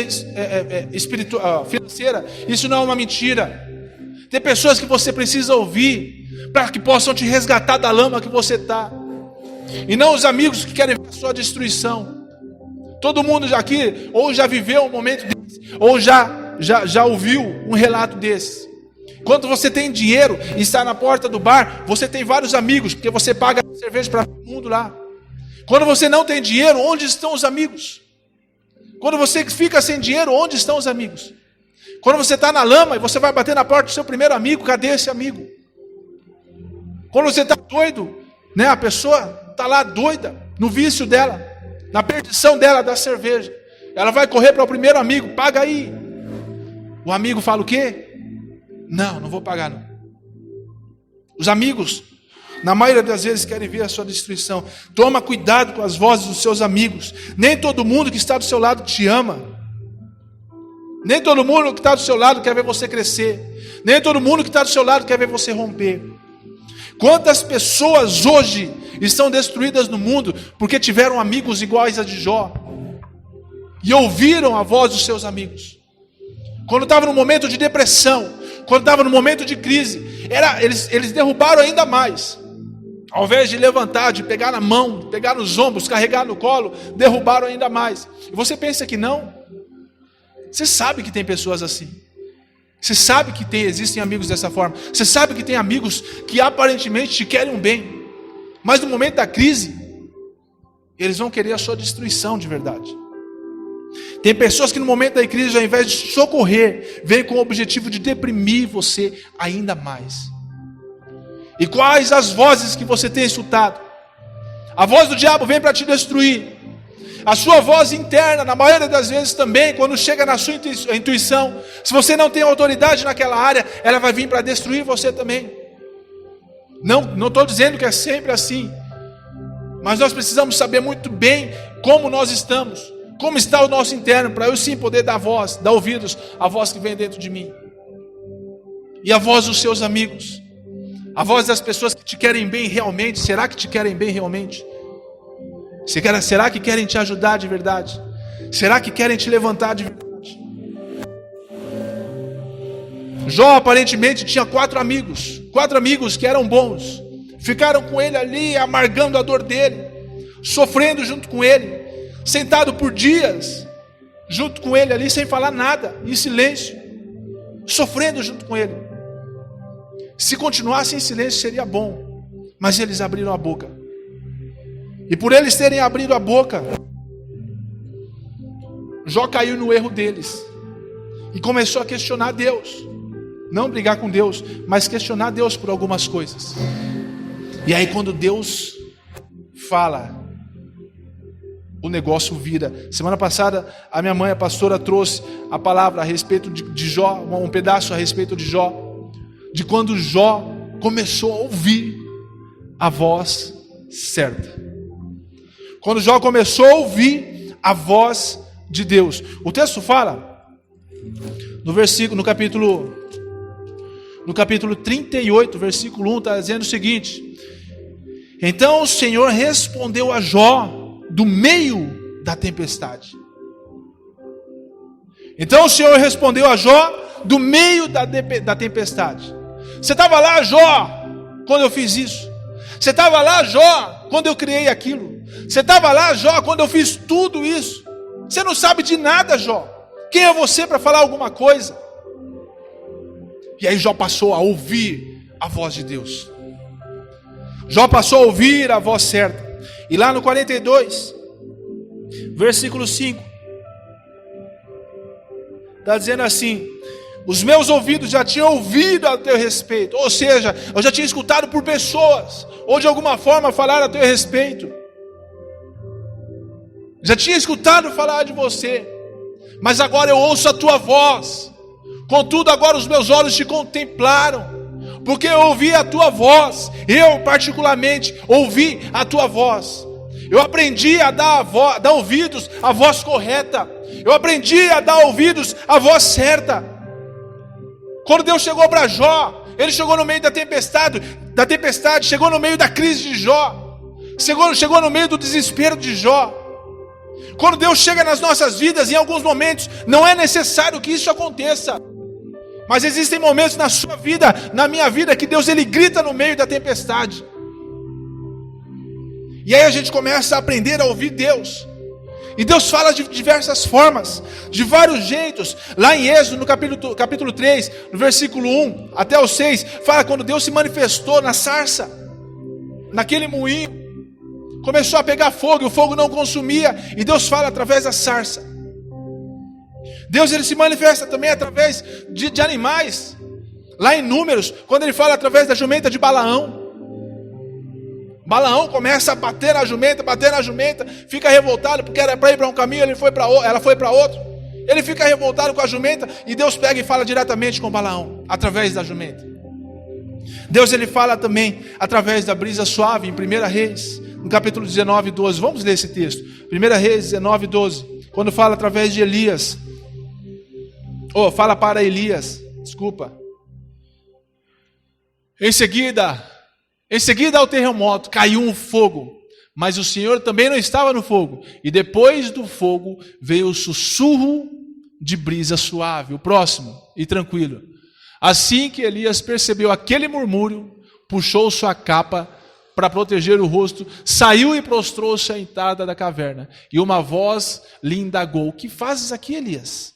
financeira, isso não é uma mentira. Tem pessoas que você precisa ouvir para que possam te resgatar da lama que você está, e não os amigos que querem ver a sua destruição. Todo mundo já aqui ou já viveu um momento desse, ou já ouviu um relato desse. Quando você tem dinheiro e está na porta do bar, você tem vários amigos, porque você paga cerveja para todo mundo lá. Quando você não tem dinheiro, onde estão os amigos? Quando você fica sem dinheiro, onde estão os amigos? Quando você está na lama e você vai bater na porta do seu primeiro amigo, cadê esse amigo? Quando você está doido, né? A pessoa está lá doida, no vício dela, na perdição dela da cerveja. Ela vai correr para o primeiro amigo: paga aí. O amigo fala o quê? Não vou pagar não. Os amigos, na maioria das vezes, querem ver a sua destruição. Toma cuidado com as vozes dos seus amigos. Nem todo mundo que está do seu lado te ama. Nem todo mundo que está do seu lado quer ver você crescer. Nem todo mundo que está do seu lado quer ver você romper. Quantas pessoas hoje estão destruídas no mundo porque tiveram amigos iguais a de Jó e ouviram a voz dos seus amigos? Quando estava no momento de depressão, quando estava no momento de crise, eles derrubaram ainda mais. Ao invés de levantar, de pegar na mão, de pegar nos ombros, carregar no colo, derrubaram ainda mais. E você pensa que não? Você sabe que tem pessoas assim. Você sabe que existem amigos dessa forma. Você sabe que tem amigos que aparentemente te querem um bem, mas no momento da crise, eles vão querer a sua destruição de verdade. Tem pessoas que no momento da crise, ao invés de socorrer, vêm com o objetivo de deprimir você ainda mais. E quais as vozes que você tem escutado? A voz do diabo vem para te destruir. A sua voz interna, na maioria das vezes também, quando chega na sua intuição, se você não tem autoridade naquela área, ela vai vir para destruir você também. Não estou dizendo que é sempre assim, mas nós precisamos saber muito bem como nós estamos, como está o nosso interno, para eu sim poder dar voz, dar ouvidos à voz que vem dentro de mim. E a voz dos seus amigos, a voz das pessoas que te querem bem realmente. Será que te querem bem realmente? Será que querem te ajudar de verdade? Será que querem te levantar de verdade? Jó aparentemente tinha 4 amigos que eram bons. Ficaram com ele ali, amargando a dor dele, sofrendo junto com ele, sentado por dias junto com ele ali, sem falar nada, em silêncio, sofrendo junto com ele. Se continuasse em silêncio seria bom, mas eles abriram a boca. E por eles terem abrido a boca, Jó caiu no erro deles e começou a questionar Deus. Não brigar com Deus, mas questionar Deus por algumas coisas. E aí quando Deus fala, o negócio vira. Semana passada a minha mãe, a pastora, trouxe a palavra a respeito de Jó, um pedaço a respeito de Jó, de quando Jó começou a ouvir a voz certa. Quando Jó começou a ouvir a voz de Deus. O texto fala, no capítulo 38, versículo 1, está dizendo o seguinte: então o Senhor respondeu a Jó do meio da tempestade. Então o Senhor respondeu a Jó do meio da tempestade. Você estava lá, Jó, quando eu fiz isso? Você estava lá, Jó, quando eu criei aquilo? Você estava lá, Jó, quando eu fiz tudo isso? Você não sabe de nada, Jó. Quem é você para falar alguma coisa? E aí Jó passou a ouvir a voz de Deus. Jó passou a ouvir a voz certa. E lá no 42, versículo 5, está dizendo assim: os meus ouvidos já tinham ouvido a teu respeito. Ou seja, eu já tinha escutado por pessoas, ou de alguma forma falar a teu respeito. Já tinha escutado falar de você, mas agora eu ouço a tua voz. Contudo, agora os meus olhos te contemplaram, porque eu ouvi a tua voz. Eu particularmente ouvi a tua voz. Eu aprendi a dar ouvidos à voz correta. Eu aprendi a dar ouvidos à voz certa. Quando Deus chegou para Jó, Ele chegou no meio da tempestade, chegou no meio da crise de Jó, chegou no meio do desespero de Jó. Quando Deus chega nas nossas vidas, em alguns momentos, não é necessário que isso aconteça. Mas existem momentos na sua vida, na minha vida, que Deus Ele grita no meio da tempestade. E aí a gente começa a aprender a ouvir Deus. E Deus fala de diversas formas, de vários jeitos. Lá em Êxodo, no capítulo 3, no versículo 1 até o 6, fala quando Deus se manifestou na sarça, naquele moinho. Começou a pegar fogo, e o fogo não consumia, e Deus fala através da sarça. Deus Ele se manifesta também através de animais. Lá em Números, quando Ele fala através da jumenta de Balaão. Balaão começa a bater na jumenta, fica revoltado, porque era para ir para um caminho, ela foi para outro. Ele fica revoltado com a jumenta, e Deus pega e fala diretamente com Balaão, através da jumenta. Deus Ele fala também através da brisa suave, em 1 Reis, no capítulo 19, 12. Vamos ler esse texto. 1 Reis 19, 12. Quando fala através de Elias. Fala para Elias. Desculpa. Em seguida ao terremoto, caiu um fogo. Mas o Senhor também não estava no fogo. E depois do fogo, veio o sussurro de brisa suave. O próximo, e tranquilo. Assim que Elias percebeu aquele murmúrio, puxou sua capa para proteger o rosto, saiu e prostrou-se à entrada da caverna. E uma voz lhe indagou: que fazes aqui, Elias?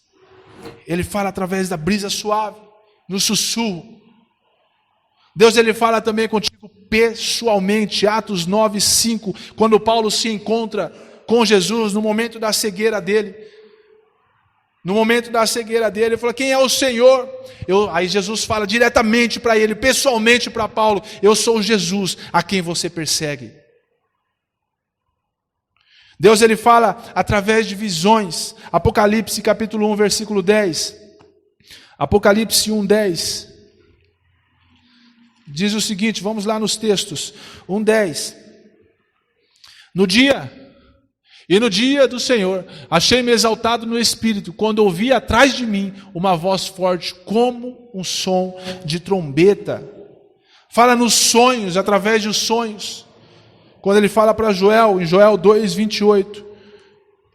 Ele fala através da brisa suave, no sussurro. Deus Ele fala também contigo pessoalmente. Atos 9, 5, quando Paulo se encontra com Jesus no momento da cegueira dele. Ele fala: quem é o Senhor? Aí Jesus fala diretamente para ele, pessoalmente para Paulo: eu sou Jesus a quem você persegue. Deus Ele fala através de visões. Apocalipse capítulo 1, versículo 10. Apocalipse 1, 10. Diz o seguinte, vamos lá nos textos. 1, 10. No dia do Senhor, achei-me exaltado no Espírito, quando ouvi atrás de mim uma voz forte, como um som de trombeta. Fala nos sonhos, através dos sonhos. Quando ele fala para Joel, em Joel 2, 28.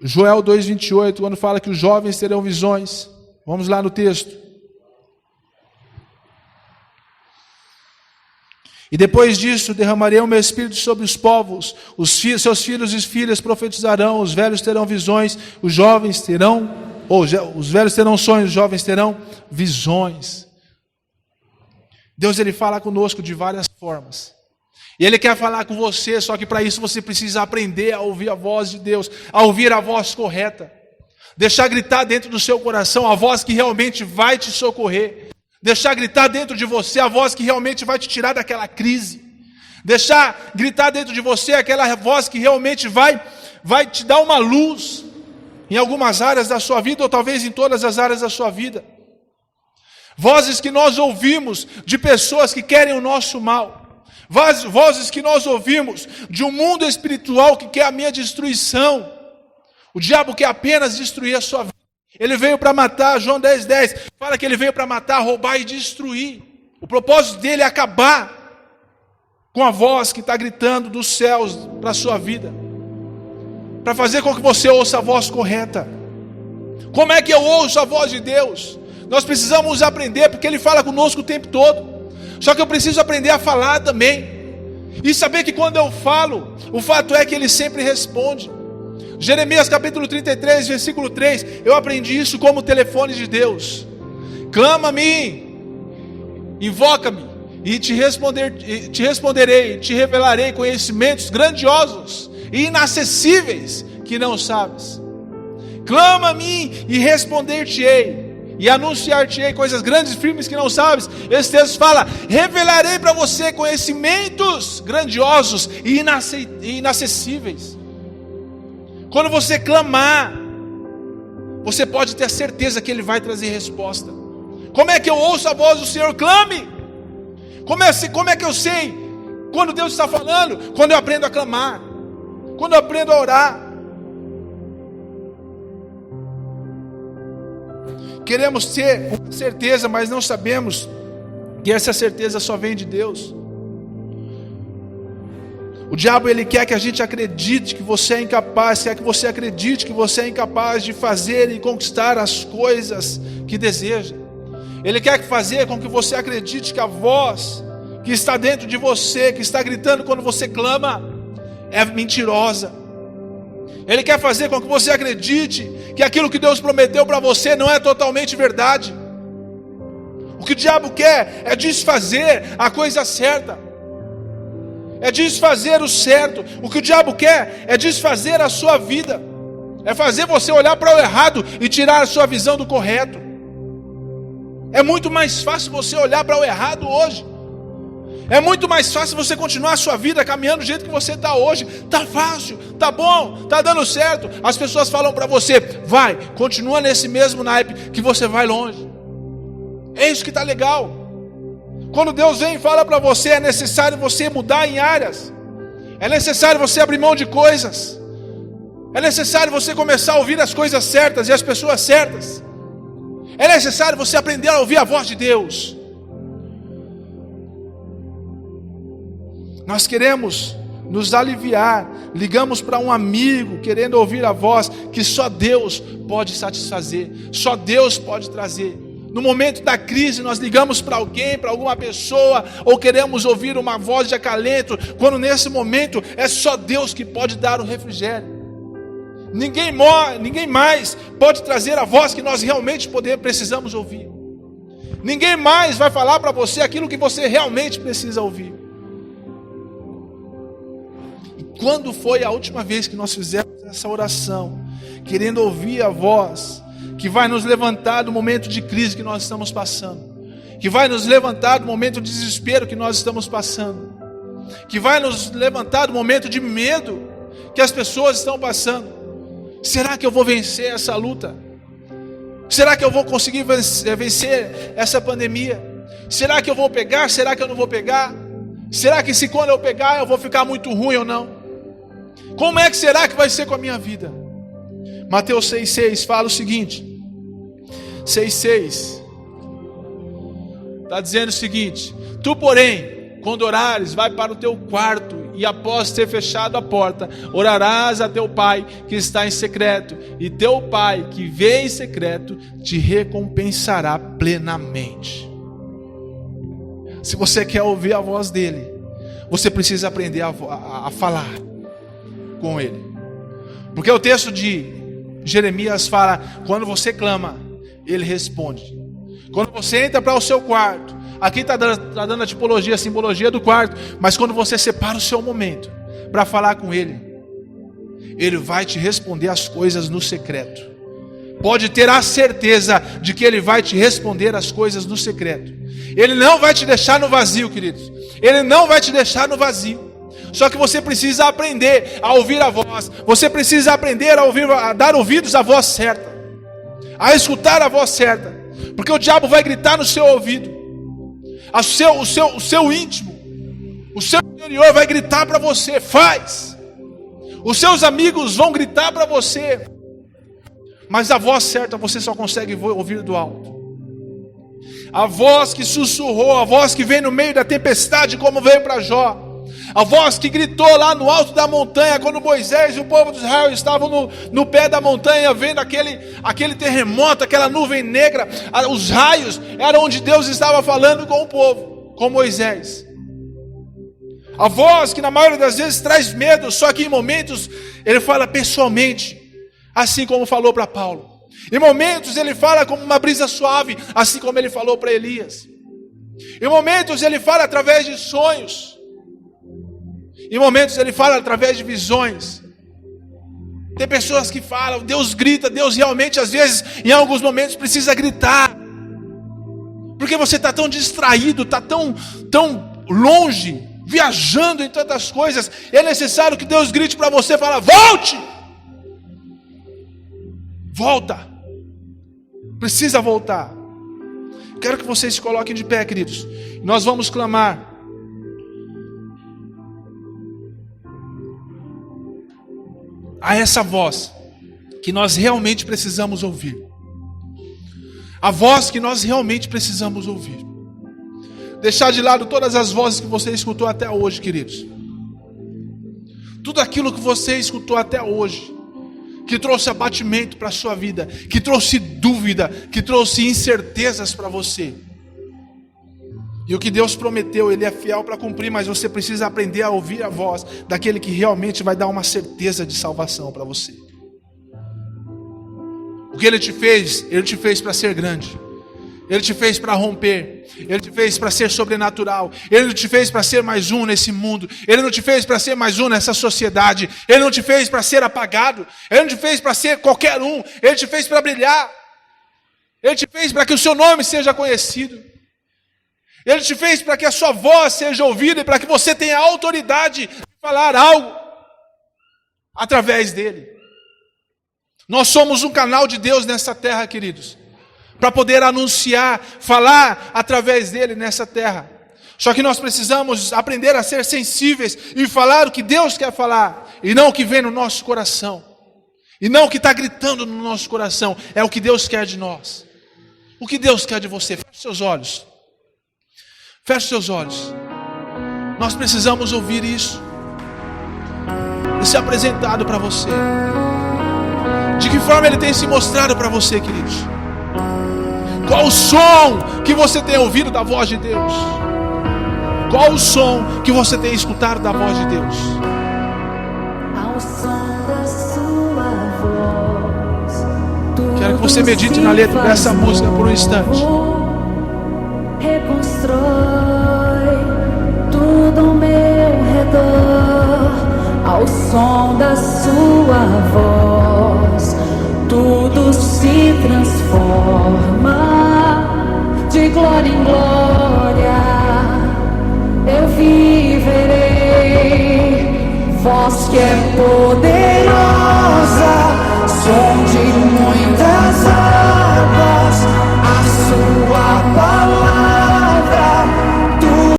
Joel 2, 28, quando fala que os jovens terão visões. Vamos lá no texto. E depois disso, derramarei o meu espírito sobre os povos, seus filhos e filhas profetizarão, os velhos terão visões, os velhos terão sonhos, os jovens terão visões. Deus Ele fala conosco de várias formas. E Ele quer falar com você, só que para isso você precisa aprender a ouvir a voz de Deus, a ouvir a voz correta. Deixar gritar dentro do seu coração a voz que realmente vai te socorrer. Deixar gritar dentro de você a voz que realmente vai te tirar daquela crise. Deixar gritar dentro de você aquela voz que realmente vai te dar uma luz em algumas áreas da sua vida, ou talvez em todas as áreas da sua vida. Vozes que nós ouvimos de pessoas que querem o nosso mal. Vozes que nós ouvimos de um mundo espiritual que quer a minha destruição. O diabo quer apenas destruir a sua vida. Ele veio para matar, João 10, 10, fala que ele veio para matar, roubar e destruir. O propósito dele é acabar com a voz que está gritando dos céus para a sua vida, para fazer com que você ouça a voz correta. Como é que eu ouço a voz de Deus? Nós precisamos aprender, porque Ele fala conosco o tempo todo. Só que eu preciso aprender a falar também, e saber que quando eu falo, o fato é que Ele sempre responde. Jeremias capítulo 33, versículo 3, eu aprendi isso como telefone de Deus. Clama a mim, invoca-me e te responderei, te revelarei conhecimentos grandiosos e inacessíveis que não sabes. Clama a mim e responder-te-ei, e anunciar-te-ei coisas grandes e firmes que não sabes. Esse texto fala: revelarei para você conhecimentos grandiosos e inacessíveis. Quando você clamar, você pode ter certeza que Ele vai trazer resposta. Como é que eu ouço a voz do Senhor? Clame. Como é que eu sei quando Deus está falando? Quando eu aprendo a clamar, quando eu aprendo a orar. Queremos ter uma certeza, mas não sabemos que essa certeza só vem de Deus. O diabo, ele quer que a gente acredite que você é incapaz, quer que você acredite que você é incapaz de fazer e conquistar as coisas que deseja. Ele quer fazer com que você acredite que a voz que está dentro de você, que está gritando quando você clama, é mentirosa. Ele quer fazer com que você acredite que aquilo que Deus prometeu para você não é totalmente verdade. O que o diabo quer é desfazer a coisa certa, é desfazer o certo. O que o diabo quer é desfazer a sua vida, é fazer você olhar para o errado e tirar a sua visão do correto. É muito mais fácil você olhar para o errado hoje. É muito mais fácil você continuar a sua vida caminhando do jeito que você está hoje. Está fácil, está bom, está dando certo. As pessoas falam para você: vai, continua nesse mesmo naipe que você vai longe. É isso que está legal. Quando Deus vem e fala para você, é necessário você mudar em áreas. É necessário você abrir mão de coisas. É necessário você começar a ouvir as coisas certas e as pessoas certas. É necessário você aprender a ouvir a voz de Deus. Nós queremos nos aliviar, ligamos para um amigo querendo ouvir a voz que só Deus pode satisfazer, só Deus pode trazer. No momento da crise nós ligamos para alguém, para alguma pessoa, ou queremos ouvir uma voz de acalento, quando nesse momento é só Deus que pode dar o refrigério. Ninguém mais pode trazer a voz que nós realmente precisamos ouvir. Ninguém mais vai falar para você aquilo que você realmente precisa ouvir. Quando foi a última vez que nós fizemos essa oração, querendo ouvir a voz que vai nos levantar do momento de crise que nós estamos passando, que vai nos levantar do momento de desespero que nós estamos passando, que vai nos levantar do momento de medo que as pessoas estão passando? Será que eu vou vencer essa luta? Será que eu vou conseguir vencer essa pandemia? Será que eu vou pegar? Será que eu não vou pegar? Será que se quando eu pegar eu vou ficar muito ruim ou não? Como é que será que vai ser com a minha vida? Mateus 6,6 fala o seguinte, 6,6 está dizendo o seguinte: tu porém, quando orares, vai para o teu quarto, e após ter fechado a porta, orarás a teu pai que está em secreto, e teu pai que vê em secreto te recompensará plenamente. Se você quer ouvir a voz dele, você precisa aprender a falar com ele. Porque o texto de Jeremias fala: quando você clama, ele responde. Quando você entra para o seu quarto, aqui está dando a tipologia, a simbologia do quarto, mas quando você separa o seu momento para falar com ele, ele vai te responder as coisas no secreto. Pode ter a certeza de que ele vai te responder as coisas no secreto. Ele não vai te deixar no vazio, queridos. Ele não vai te deixar no vazio. Só que você precisa aprender a ouvir a voz. Você precisa aprender a dar ouvidos à voz certa, a escutar a voz certa. Porque o diabo vai gritar no seu ouvido. O seu íntimo, o seu interior vai gritar para você: faz. Os seus amigos vão gritar para você. Mas a voz certa você só consegue ouvir do alto. A voz que sussurrou, a voz que veio no meio da tempestade, como veio para Jó. A voz que gritou lá no alto da montanha, quando Moisés e o povo de Israel estavam no pé da montanha, vendo aquele terremoto, aquela nuvem negra. Os raios eram onde Deus estava falando com o povo, com Moisés. A voz que na maioria das vezes traz medo, só que em momentos ele fala pessoalmente, assim como falou para Paulo. Em momentos ele fala como uma brisa suave, assim como ele falou para Elias. Em momentos Ele fala através de sonhos. Em momentos Ele fala através de visões. Tem pessoas que falam, Deus grita, Deus realmente às vezes, em alguns momentos precisa gritar. Porque você está tão distraído, está tão longe, viajando em tantas coisas. É necessário que Deus grite para você e fale, volte! Volta! Precisa voltar. Quero que vocês se coloquem de pé, queridos. Nós vamos clamar. A essa voz que nós realmente precisamos ouvir. A voz que nós realmente precisamos ouvir. Deixar de lado todas as vozes que você escutou até hoje, queridos. Tudo aquilo que você escutou até hoje, que trouxe abatimento para a sua vida, que trouxe dúvida, que trouxe incertezas para você. E o que Deus prometeu, Ele é fiel para cumprir, mas você precisa aprender a ouvir a voz daquele que realmente vai dar uma certeza de salvação para você. O que Ele te fez para ser grande. Ele te fez para romper. Ele te fez para ser sobrenatural. Ele não te fez para ser mais um nesse mundo. Ele não te fez para ser mais um nessa sociedade. Ele não te fez para ser apagado. Ele não te fez para ser qualquer um. Ele te fez para brilhar. Ele te fez para que o seu nome seja conhecido. Ele te fez para que a sua voz seja ouvida e para que você tenha autoridade de falar algo através dele. Nós somos um canal de Deus nessa terra, queridos, para poder anunciar, falar através dele nessa terra. Só que nós precisamos aprender a ser sensíveis e falar o que Deus quer falar, e não o que vem no nosso coração, e não o que está gritando no nosso coração. É o que Deus quer de nós. O que Deus quer de você. Feche seus olhos. Feche seus olhos. Nós precisamos ouvir isso e ser apresentado para você. De que forma Ele tem se mostrado para você, queridos? Qual o som que você tem ouvido da voz de Deus? Qual o som que você tem escutado da voz de Deus? Ao som da sua voz, quero que você medite na letra dessa música por um instante. Reconstrói tudo ao meu redor. Ao som da sua voz, tudo se transforma. De glória em glória eu viverei. Voz que é poder.